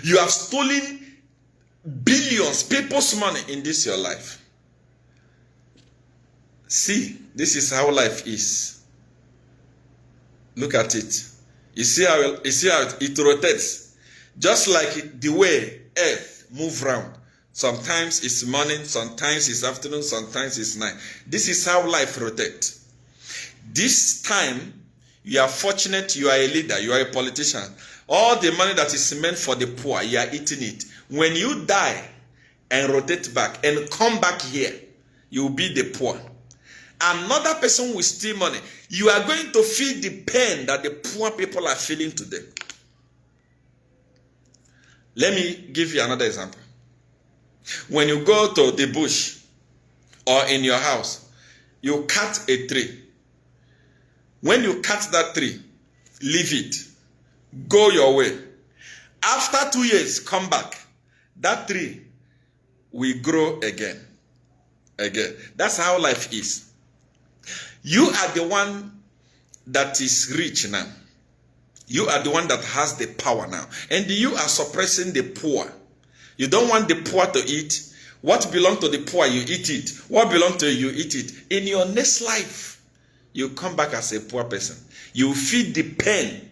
Speaker 1: You have stolen billions, people's money in this your life. See, this is how life is. Look at it. You see how it rotates. Just like the way earth moves around. Sometimes it's morning, sometimes it's afternoon, sometimes it's night. This is how life rotates. This time, you are fortunate, you are a leader, you are a politician. All the money that is meant for the poor, you are eating it. When you die and rotate back and come back here, you will be the poor. Another person will steal money. You are going to feel the pain that the poor people are feeling today. Let me give you another example. When you go to the bush or in your house, you cut a tree. When you cut that tree, leave it. Go your way. After 2 years, come back. That tree will grow again. That's how life is. You are the one that is rich now. You are the one that has the power now. And you are suppressing the poor. You don't want the poor to eat. What belongs to the poor, you eat it. What belongs to you, you eat it. In your next life, you come back as a poor person. You feel the pain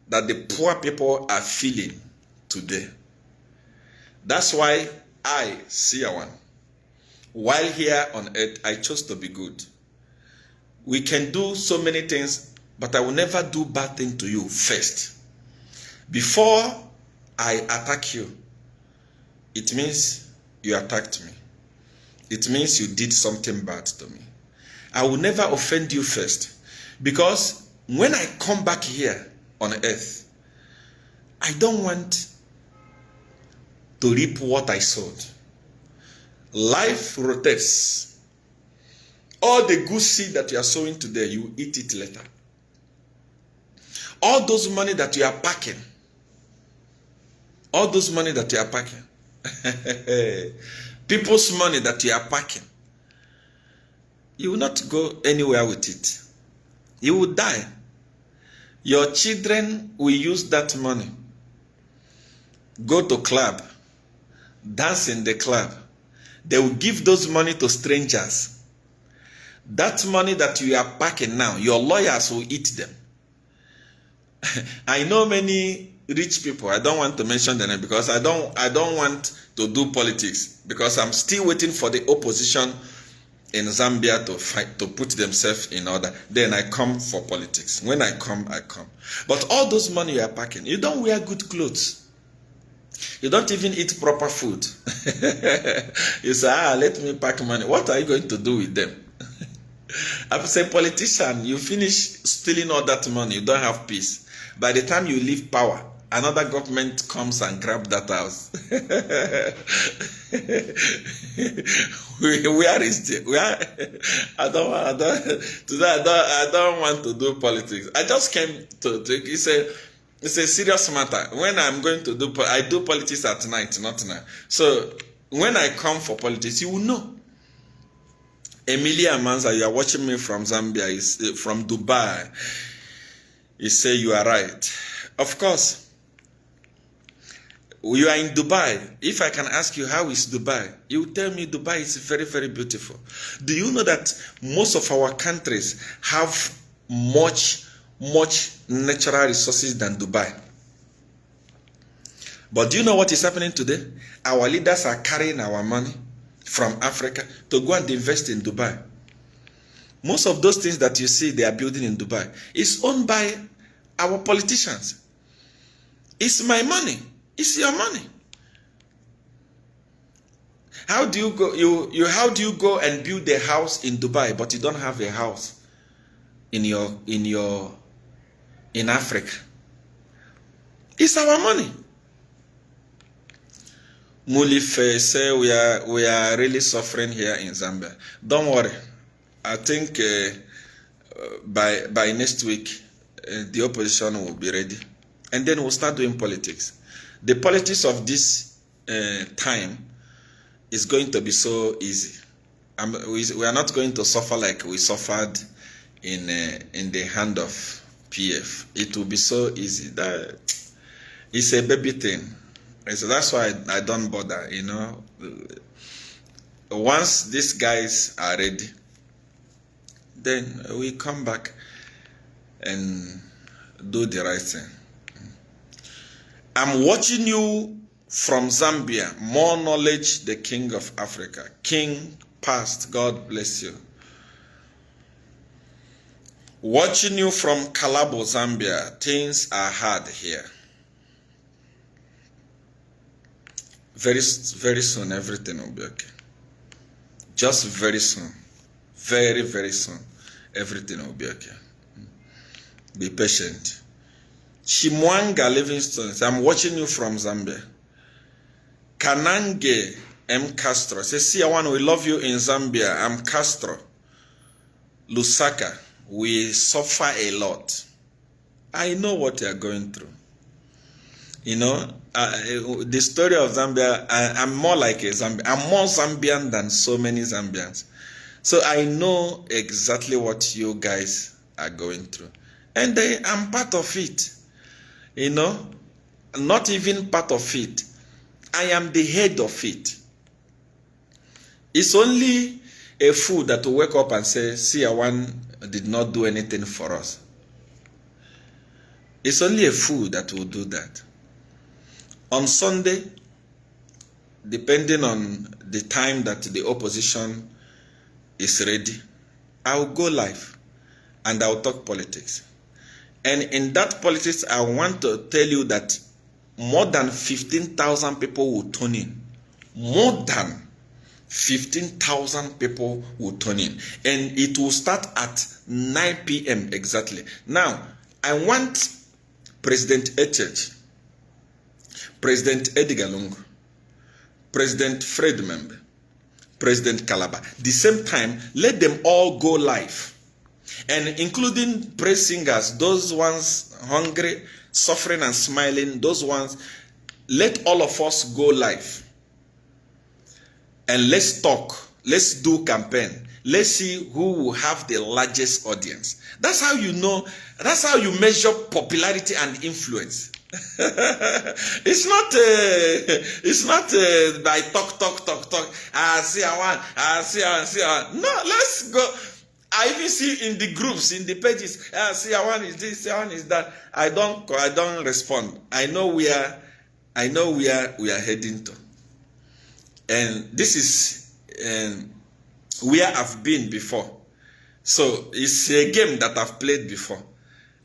Speaker 1: that the poor people are feeling today. That's why I, SEER1, while here on earth, I chose to be good. We can do so many things, but I will never do bad thing to you first. Before I attack you, it means you attacked me. It means you did something bad to me. I will never offend you first. Because when I come back here on earth, I don't want to reap what I sowed. Life rotates. All the good seed that you are sowing today, you eat it later. All those money that you are packing, people's money that you are packing, you will not go anywhere with it. You will die. Your children will use that money, go to club, dance in the club. They will give those money to strangers. That money that you are packing now, your lawyers will eat them. I know many rich people. I don't want to mention their name because I don't want to do politics, because I'm still waiting for the opposition in Zambia to fight, to put themselves in order. Then I come for politics. When I come, I come. But all those money you are packing, you don't wear good clothes. You don't even eat proper food. You say, let me pack money. What are you going to do with them? As a politician, you finish stealing all that money, you don't have peace. By the time you leave power, another government comes and grab that house. Where is it? I don't want to do politics. I just came to it's a serious matter. When I'm going to I do politics at night, not now. So when I come for politics, you will know. Emilia Manza, you are watching me from Zambia, is from Dubai. You say you are right. Of course, you are in Dubai. If I can ask you, how is Dubai? You tell me Dubai is very, very beautiful. Do you know that most of our countries have much natural resources than Dubai? But do you know what is happening today? Our leaders are carrying our money from Africa to go and invest in Dubai. Most of those things that you see they are building in Dubai is owned by our politicians. It's my money. It's your money. How do you go? How do you go and build a house in Dubai, but you don't have a house in Africa? It's our money. Mulife say we are really suffering here in Zambia. Don't worry. I think by next week the opposition will be ready, and then we'll start doing politics. The politics of this time is going to be so easy. We are not going to suffer like we suffered in the hand of PF. It will be so easy. That it's a baby thing. So that's why I don't bother, you know. Once these guys are ready, then we come back and do the right thing. I'm watching you from Zambia. More knowledge, the king of Africa. King past, God bless you. Watching you from Kalabo, Zambia. Things are hard here. Very soon, everything will be okay. Just very soon. Very, very soon, everything will be okay. Be patient. Chimwanga Livingstone, I'm watching you from Zambia. Kanange M. Castro says, SEER1, we love you in Zambia. I'm Castro. Lusaka, we suffer a lot. I know what you are going through. You know, the story of Zambia, I'm more like a Zambian. I'm more Zambian than so many Zambians. So I know exactly what you guys are going through. And I'm part of it. You know, not even part of it. I am the head of it. It's only a fool that will wake up and say, SEER1 did not do anything for us. It's only a fool that will do that. On Sunday, depending on the time that the opposition is ready, I'll go live and I'll talk politics. And in that politics, I want to tell you that more than 15,000 people will tune in. More than 15,000 people will turn in. And it will start at 9 p.m. exactly. Now, I want President Echech, President Edgar Lungu, President Fred Membe, President Calabar, the same time, let them all go live. And including praise singers, those ones hungry, suffering and smiling, those ones, let all of us go live. And let's talk. Let's do campaign. Let's see who will have the largest audience. That's how you know. That's how you measure popularity and influence. It's not by talk. See I want. No, let's go. I even see in the groups, in the pages. See I want is this. See I want is that. I don't respond. I know where we are heading to. And this is where I've been before. So it's a game that I've played before.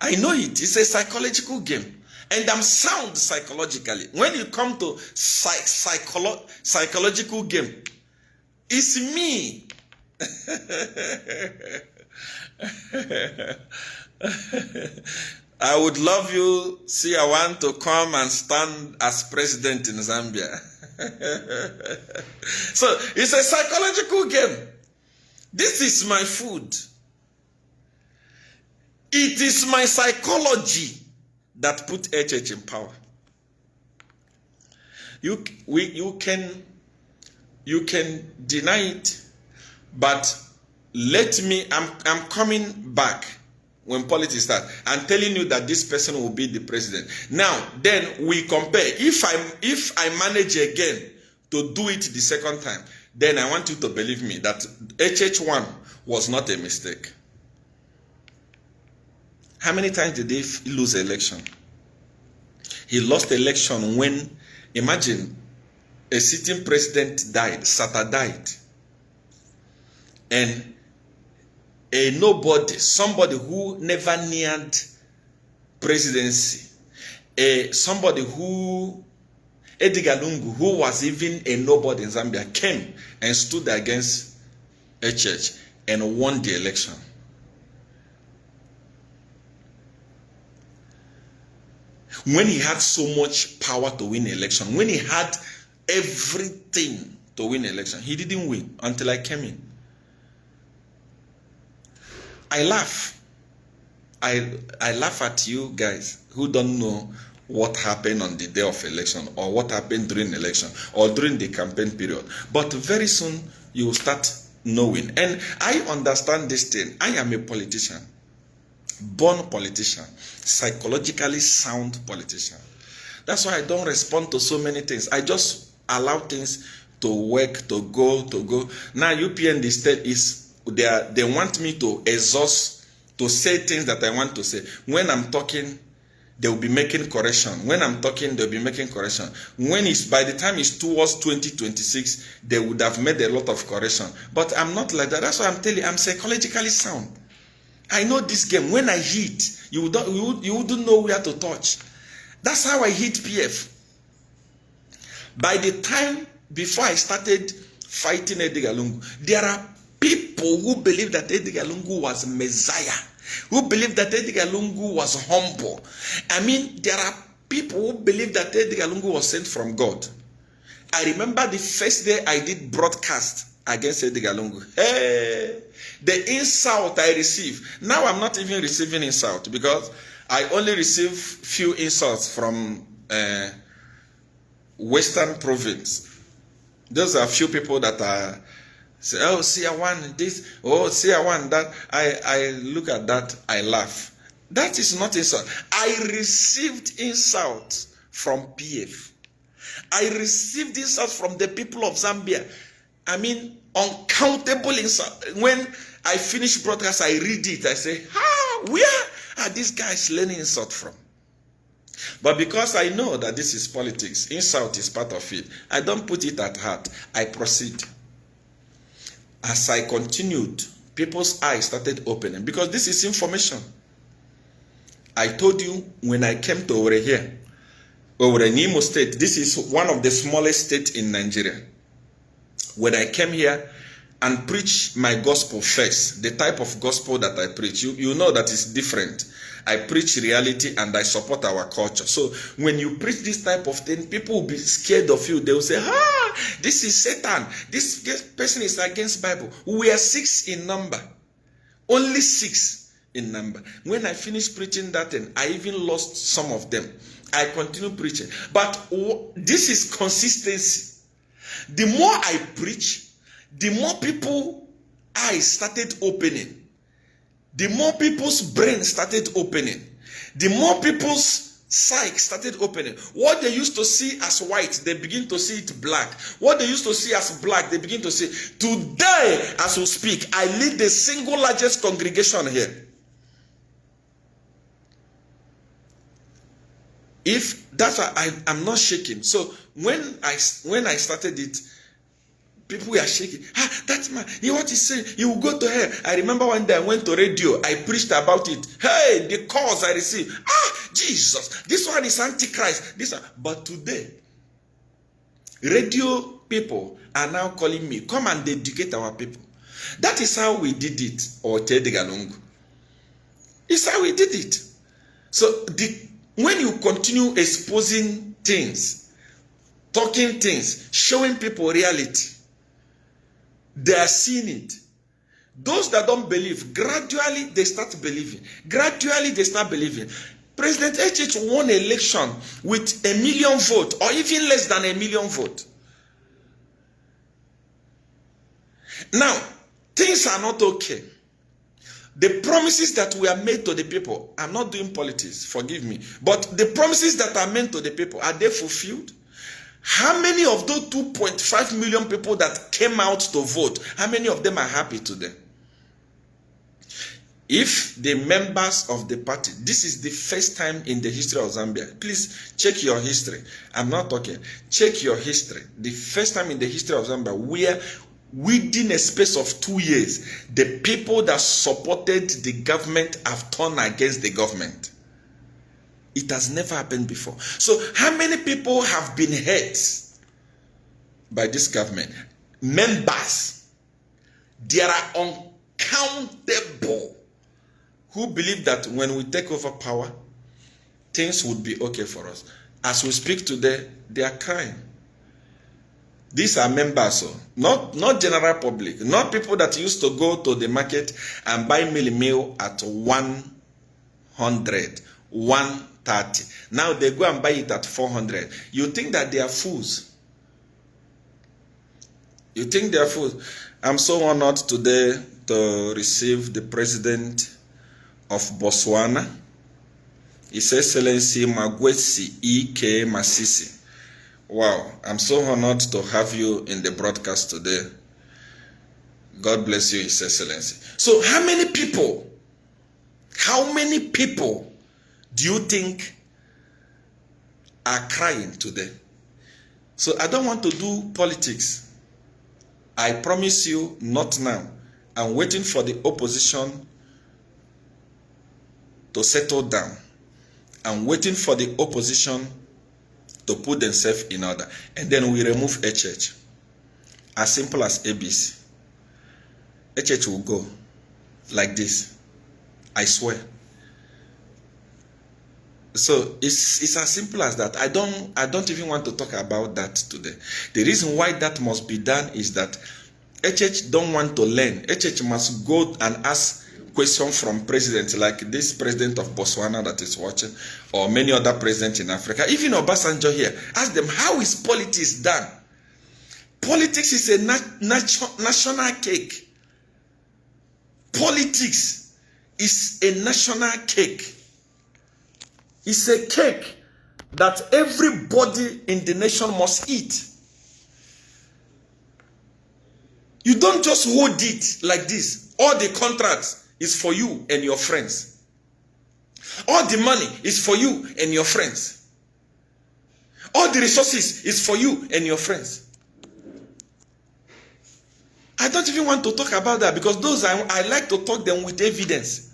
Speaker 1: I know it. It's a psychological game. And I'm sound psychologically. When you come to psychological game, it's me. I would love you, see, I want to come and stand as president in Zambia. So it's a psychological game. This is my food. It is my psychology that put HH in power. You can deny it, but let me. I'm coming back when politics start. I'm telling you that this person will be the president. Now, then we compare. If I manage again to do it the second time, then I want you to believe me that HH1 was not a mistake. How many times did he lose election? He lost election when, imagine, a sitting president died, Sata died. And a nobody, somebody who never neared presidency, somebody who, Edgar Lungu, who was even a nobody in Zambia, came and stood against a church and won the election. When he had so much power to win election, when he had everything to win election, he didn't win until I came in. I laugh. I laugh at you guys who don't know what happened on the day of election or what happened during election or during the campaign period. But very soon you will start knowing. And I understand this thing. I am a politician. Born politician. Psychologically sound politician. That's why I don't respond to so many things. I just allow things to work, to go. Now UPN, the state is, they want me to exhaust, to say things that I want to say. When I'm talking, they will be making correction. When I'm talking, they'll be making correction. When it's, by the time it's towards 2026, they would have made a lot of correction. But I'm not like that. That's why I'm telling you, I'm psychologically sound. I know this game. When I hit, you wouldn't know where to touch. That's how I hit PF. By the time, before I started fighting Edgar Lungu, there are people who believe that Edgar Lungu was Messiah, who believe that Edgar Lungu was humble. I mean, there are people who believe that Edgar Lungu was sent from God. I remember the first day I did broadcast against Edgar Lungu. Hey, the insult I received. Now I'm not even receiving insult because I only receive few insults from Western province. Those are few people that are say, oh, SEER1 this, oh, SEER1 that. I look at that, I laugh. That is not insult. I received insults from PF. I received insults from the people of Zambia. I mean, uncountable insults. When I finish broadcast, I read it. I say, where are these guys learning insult from? But because I know that this is politics, insult is part of it, I don't put it at heart. I proceed. As I continued, people's eyes started opening because this is information. I told you when I came to Owerri here, Owerri, Imo State, this is one of the smallest states in Nigeria. when I came here and preach my gospel first, the type of gospel that I preach, you know that is different. I preach reality and I support our culture. So when you preach this type of thing, people will be scared of you. They will say, this is Satan. This person is against Bible. We are 6 in number. Only 6 in number. When I finished preaching that thing, I even lost some of them. I continue preaching. But this is consistency. The more I preach, the more people eyes started opening. The more people's brain started opening. The more people's psyche started opening. What they used to see as white, they begin to see it black. What they used to see as black, they begin to see. Today, as we speak, I lead the single largest congregation here. If that's why I'm not shaking. So when I started it, people were shaking. That's man. What he said, he will go to hell. I remember one day I went to radio. I preached about it. Hey, the calls I received. Jesus, this one is Antichrist. This one. But today, radio people are now calling me. Come and educate our people. That is how we did it. Or Tedegalungu. It's how we did it. So when you continue exposing things, talking things, showing people reality, they are seeing it. Those that don't believe, gradually they start believing. Gradually they start believing. President HH won an election with 1 million votes, or even less than 1 million votes. Now, things are not okay. The promises that were made to the people, I'm not doing politics, forgive me, but the promises that are made to the people, are they fulfilled? How many of those 2.5 million people that came out to vote, how many of them are happy today? If the members of the party, this is the first time in the history of Zambia, please check your history. I'm not talking. Check your history. The first time in the history of Zambia where within a space of 2 years, the people that supported the government have turned against the government. It has never happened before. So how many people have been hurt by this government? Members. There are uncountable who believe that when we take over power, things would be okay for us. As we speak today, they are crying. These are members, not general public, not people that used to go to the market and buy meal at 100, 130. Now they go and buy it at 400. You think that they are fools? You think they are fools? I'm so honored today to receive the president of Botswana, His Excellency Magwesi E.K. Masisi. Wow, I'm so honored to have you in the broadcast today. God bless you, His Excellency. So how many people do you think are crying today? So I don't want to do politics. I promise you, not now. I'm waiting for the opposition to settle down. I'm waiting for the opposition to put themselves in order. And then we remove HH. As simple as ABC. HH will go like this. I swear. So it's as simple as that. I don't even want to talk about that today. The reason why that must be done is that HH don't want to learn. HH must go and ask questions from presidents like this president of Botswana that is watching, or many other presidents in Africa, even Obasanjo here. Ask them, how is politics done? Politics is a national cake. Politics is a national cake. It's a cake that everybody in the nation must eat. You don't just hold it like this. All the contracts is for you and your friends. All the money is for you and your friends. All the resources is for you and your friends. I don't even want to talk about that because those I like to talk them with evidence.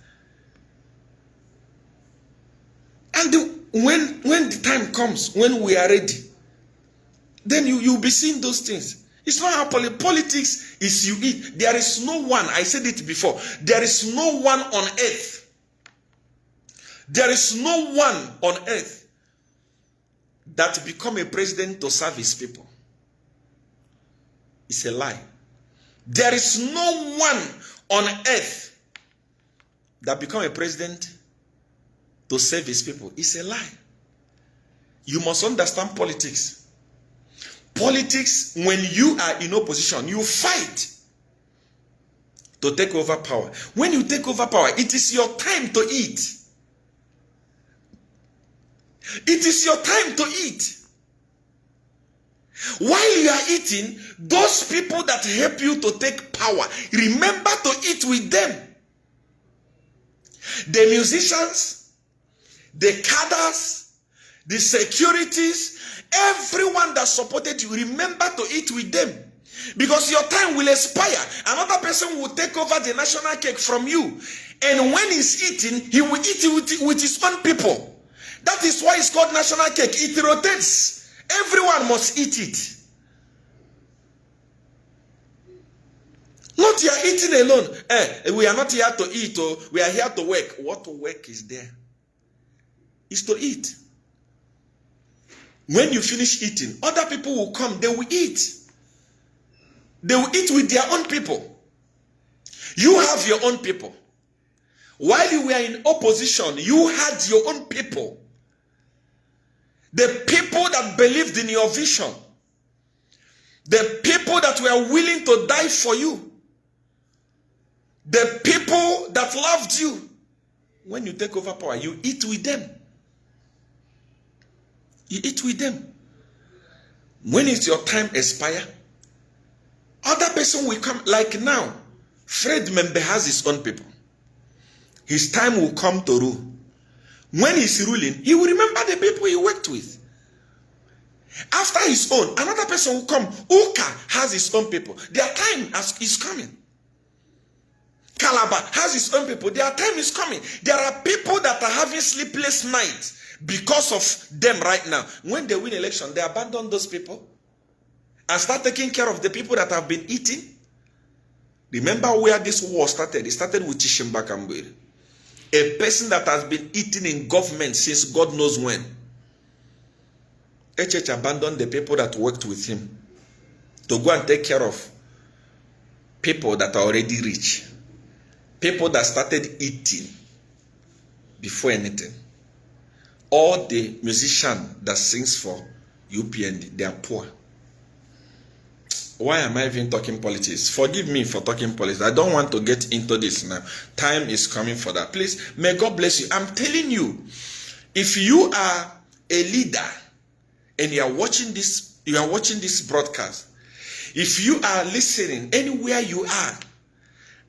Speaker 1: And when the time comes, when we are ready, then you'll be seeing those things. It's not how politics is you eat. There is no one, I said it before, there is no one on earth. There is no one on earth that become a president to serve his people. It's a lie. There is no one on earth that become a president to save his people. It's a lie. You must understand politics. Politics, when you are in opposition, you fight to take over power. When you take over power, it is your time to eat. It is your time to eat. While you are eating, those people that help you to take power, remember to eat with them. The musicians, the cadres, the securities, everyone that supported you, remember to eat with them. Because your time will expire. Another person will take over the national cake from you. And when he's eating, he will eat it with his own people. That is why it's called national cake. It rotates. Everyone must eat it. Not you are eating alone. We are not here to eat. We are here to work. What work is there? Is to eat. When you finish eating, other people will come. They will eat. They will eat with their own people. You have your own people. While you were in opposition, you had your own people. The people that believed in your vision. The people that were willing to die for you. The people that loved you. When you take over power, you eat with them. You eat with them. When it's your time expire, other person will come. Like now, Fred Membe has his own people. His time will come to rule. When he's ruling, he will remember the people he worked with. After his own, another person will come. Uka has his own people. Their time is coming. Calabar has his own people. Their time is coming. There are people that are having sleepless nights because of them right now. When they win election, they abandon those people and start taking care of the people that have been eating. Remember where this war started? It started with Chishimba Kambwiri. A person that has been eating in government since God knows when. HH abandoned the people that worked with him to go and take care of people that are already rich. People that started eating before anything. All the musician that sings for UPND, they are poor. Why am I even talking politics? Forgive me for talking politics. I don't want to get into this now. Time is coming for that. Please, may God bless you. I'm telling you, if you are a leader and you are watching this broadcast, if you are listening anywhere you are,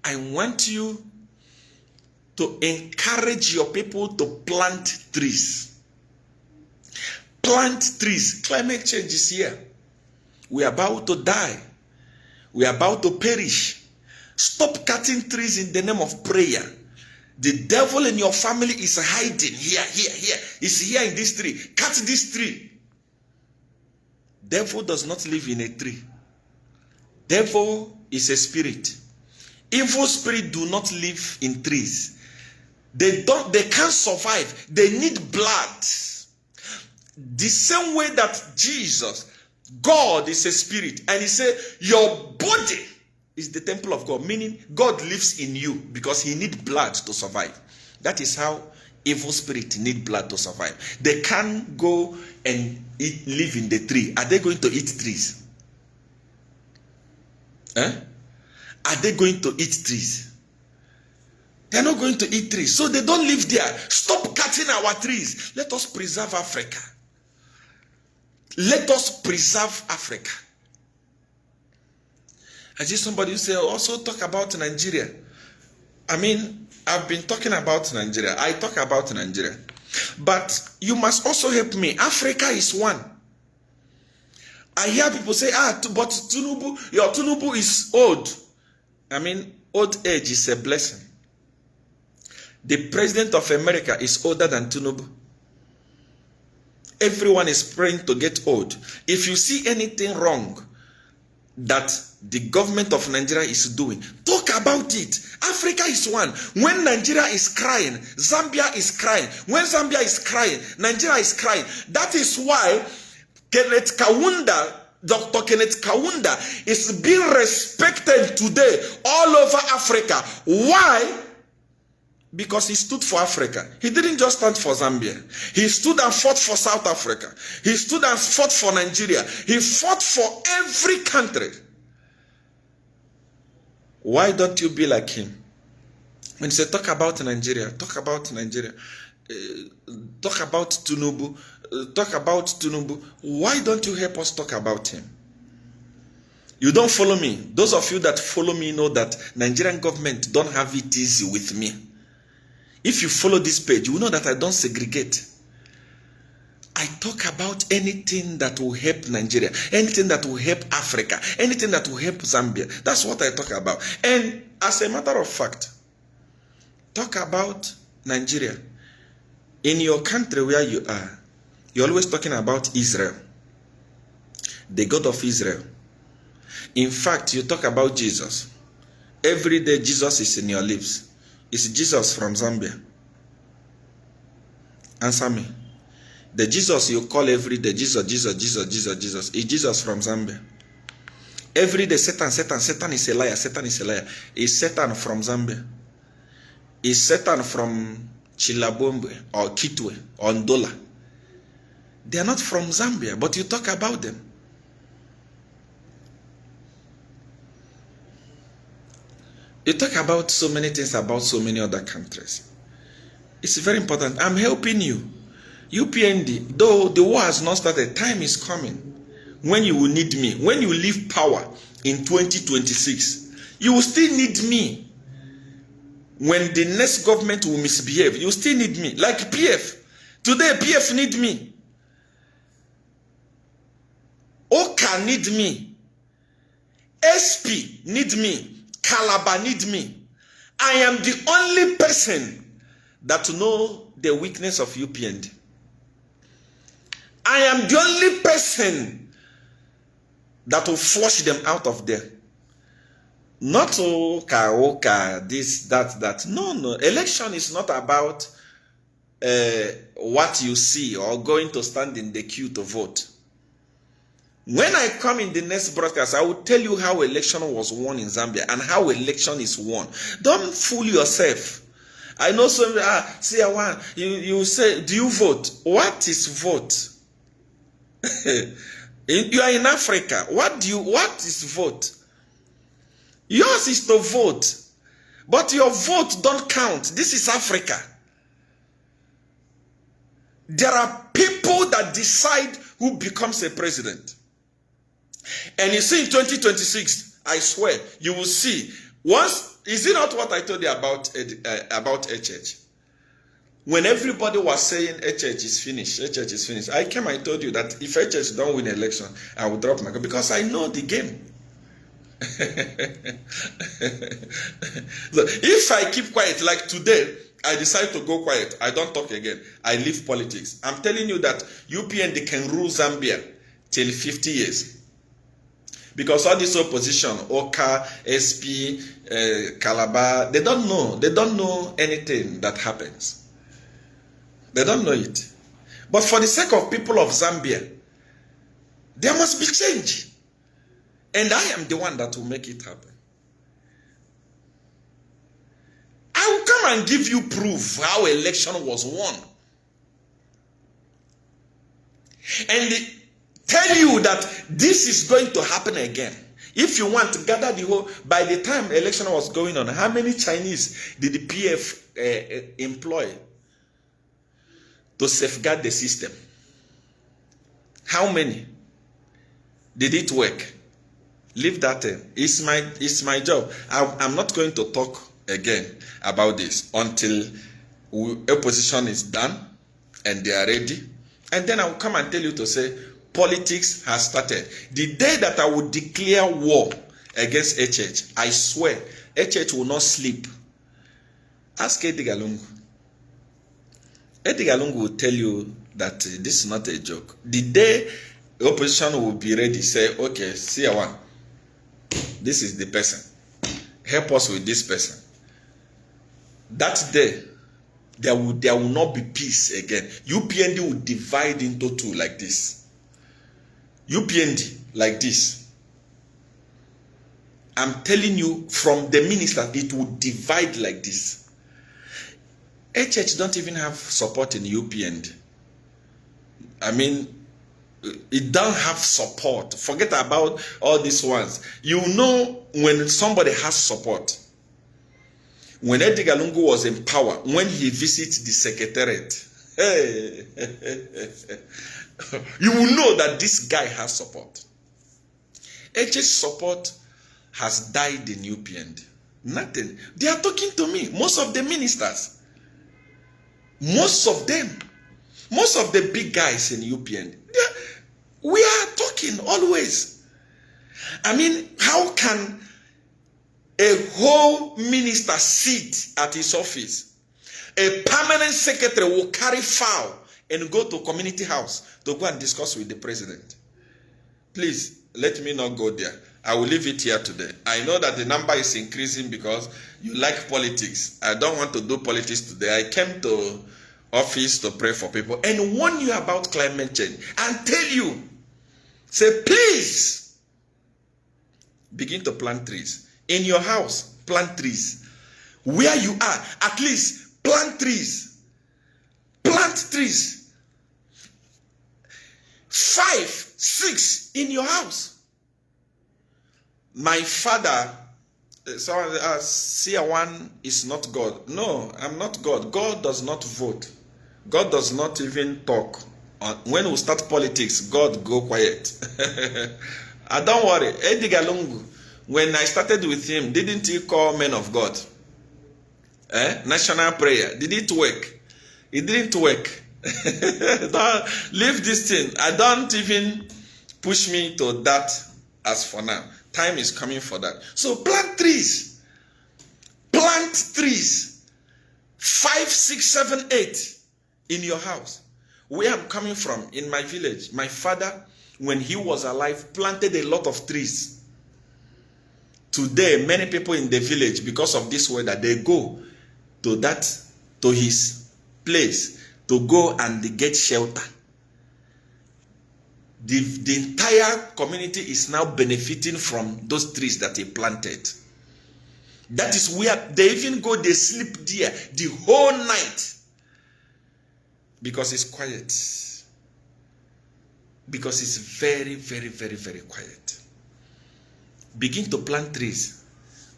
Speaker 1: I want you to encourage your people to plant trees. Plant trees. Climate change is here. We are about to die. We are about to perish. Stop cutting trees in the name of prayer. The devil in your family is hiding here. He's here in this tree. Cut this tree. Devil does not live in a tree. Devil is a spirit. Evil spirit do not live in trees. They can't survive. They need blood. The same way that Jesus, God is a spirit, and he said your body is the temple of God, meaning God lives in you because he needs blood to survive. That is how evil spirit need blood to survive. They can't go and live in the tree. Are they going to eat trees? Are they going to eat trees? They are not going to eat trees, so they don't live there. Stop cutting our trees. Let us preserve Africa. Let us preserve Africa. I see somebody who say also talk about Nigeria. I mean, I've been talking about Nigeria. I talk about Nigeria. But you must also help me. Africa is one. I hear people say, but Tinubu, your Tinubu is old. I mean, old age is a blessing. The president of America is older than Tinubu. Everyone is praying to get old. If you see anything wrong, that the government of Nigeria is doing. Talk about it. Africa is one. When Nigeria is crying, Zambia is crying. When Zambia is crying, Nigeria is crying. That is why Kenneth Kaunda, Dr. Kenneth Kaunda, is being respected today all over Africa. Why? Because he stood for Africa. He didn't just stand for Zambia. He stood and fought for South Africa. He stood and fought for Nigeria. He fought for every country. Why don't you be like him? When you say talk about Nigeria, talk about Nigeria, talk about Tinubu, talk about Tinubu, why don't you help us talk about him? You don't follow me. Those of you that follow me know that Nigerian government don't have it easy with me. If you follow this page, you will know that I don't segregate. I talk about anything that will help Nigeria, anything that will help Africa, anything that will help Zambia. That's what I talk about. And as a matter of fact, talk about Nigeria. In your country where you are, you're always talking about Israel, the God of Israel. In fact, you talk about Jesus. Every day Jesus is in your lips. Is Jesus from Zambia? Answer me. The Jesus you call every day, Jesus, is Jesus from Zambia? Every day, Satan is a liar, Satan is a liar. Is Satan from Zambia? Is Satan from Chilabombe or Kitwe or Ndola? They are not from Zambia, but you talk about them. You talk about so many things about so many other countries. It's very important. I'm helping you. UPND, though the war has not started, time is coming when you will need me. When you leave power in 2026, you will still need me. When the next government will misbehave, you still need me. Like PF. Today, PF need me. Oka need me. SP need me. Calabar need me. I am the only person that know the weakness of UPND. I am the only person that will flush them out of there. Not oka, this, that. No. Election is not about what you see or going to stand in the queue to vote. When I come in the next broadcast, I will tell you how election was won in Zambia and how election is won. Don't fool yourself. I know some SEER1, you say, do you vote? What is vote? You are in Africa. What is vote? Yours is to vote. But your vote don't count. This is Africa. There are people that decide who becomes a president. And you see in 2026, I swear, you will see. Once, is it not what I told you about HH? When everybody was saying HH is finished, I came, I told you that if HH don't win election, I will drop my gun because I know the game. So if I keep quiet, like today, I decide to go quiet, I don't talk again, I leave politics. I'm telling you that UPND can rule Zambia till 50 years. Because all this opposition, Oka, SP, Calabar, they don't know anything that happens. They don't know it. But for the sake of people of Zambia, there must be change. And I am the one that will make it happen. I will come and give you proof how election was won. And tell you that this is going to happen again. If you want to gather the whole, by the time election was going on, how many Chinese did the PF employ to safeguard the system? How many? Did it work? Leave that in. It's my job. I'm not going to talk again about this until opposition is done and they are ready. And then I will come and tell you to say, politics has started. The day that I will declare war against HH, I swear, HH will not sleep. Ask Edgar Lungu. Edgar Lungu will tell you that this is not a joke. The day the opposition will be ready, say, okay, SEER1, this is the person. Help us with this person. That day, there will not be peace again. UPND will divide into two like this. UPND like this. I'm telling you, from the minister, it will divide like this. HH don't even have support in UPND. I mean, it don't have support. Forget about all these ones. You know when somebody has support. When Edgar Lungu was in power, when he visits the secretariat, hey, you will know that this guy has support. HH's support has died in UPND. Nothing. They are talking to me. Most of the ministers. Most of them. Most of the big guys in UPND. We are talking always. I mean, how can a whole minister sit at his office? A permanent secretary will carry file and go to community house to go and discuss with the president. Please, let me not go there. I will leave it here today. I know that the number is increasing because you like politics. I don't want to do politics today. I came to office to pray for people and warn you about climate change and tell you, say, please begin to plant trees. In your house, plant trees. Where you are, at least plant trees. Plant trees. 5, 6 in your house. My father, someone asked, SEER1 is not God. No, I'm not God. God does not vote. God does not even talk. When we start politics, God go quiet. Don't worry. Edgar Lungu, when I started with him, didn't he call men of God? National prayer. Did it work? It didn't work. Leave this thing. I don't even push me to that as for now. Time is coming for that. So plant trees. Plant trees. 5, 6, 7, 8 in your house. Where I'm coming from, in my village, my father, when he was alive, planted a lot of trees. Today, many people in the village, because of this weather, they go to his place to go and get shelter. The entire community is now benefiting from those trees that he planted. That is where they even go, they sleep there the whole night. Because it's quiet. Because it's very, very, very, very quiet. Begin to plant trees.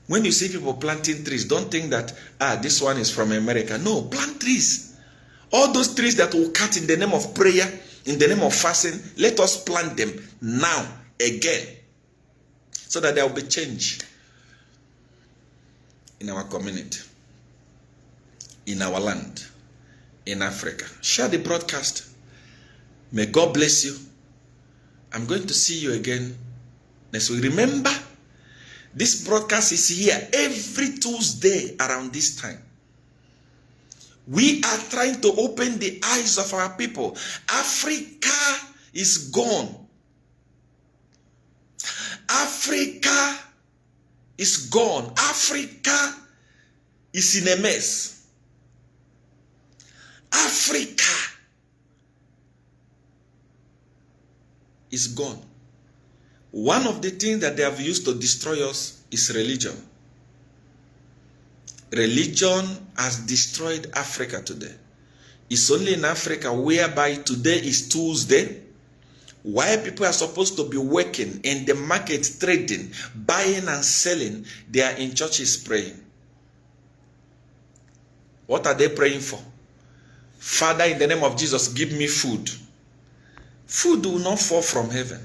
Speaker 1: When you see people planting trees, don't think that, this one is from America. No, plant trees. All those trees that will cut in the name of prayer, in the name of fasting, let us plant them now, again. So that there will be change in our community, in our land, in Africa. Share the broadcast. May God bless you. I'm going to see you again next week. Remember, this broadcast is here every Tuesday around this time. We are trying to open the eyes of our people. Africa is gone. Africa is gone. Africa is in a mess. Africa is gone. One of the things that they have used to destroy us is religion. Religion has destroyed Africa today. It's only in Africa whereby today is Tuesday, while people are supposed to be working in the market, trading, buying and selling, they are in churches praying. What are they praying for? Father, in the name of Jesus, give me food. Food will not fall from heaven.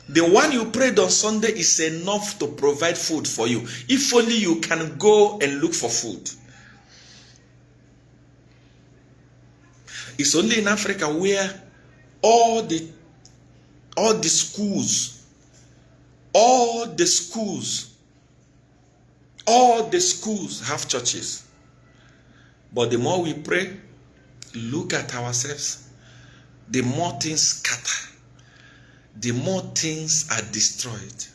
Speaker 1: The one you prayed on Sunday is enough to provide food for you. If only you can go and look for food. It's only in Africa where all the schools have churches. But the more we pray, look at ourselves, the more things scatter. The more things are destroyed.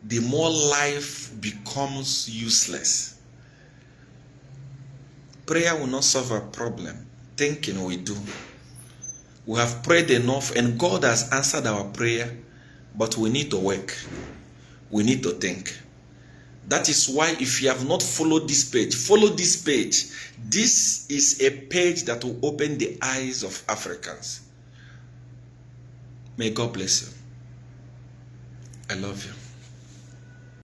Speaker 1: the more life becomes useless. Prayer will not solve our problem. Thinking we do. We have prayed enough and God has answered our prayer, but we need to work. We need to think. That is why if you have not followed this page, follow this page. This is a page that will open the eyes of Africans. May God bless you. I love you.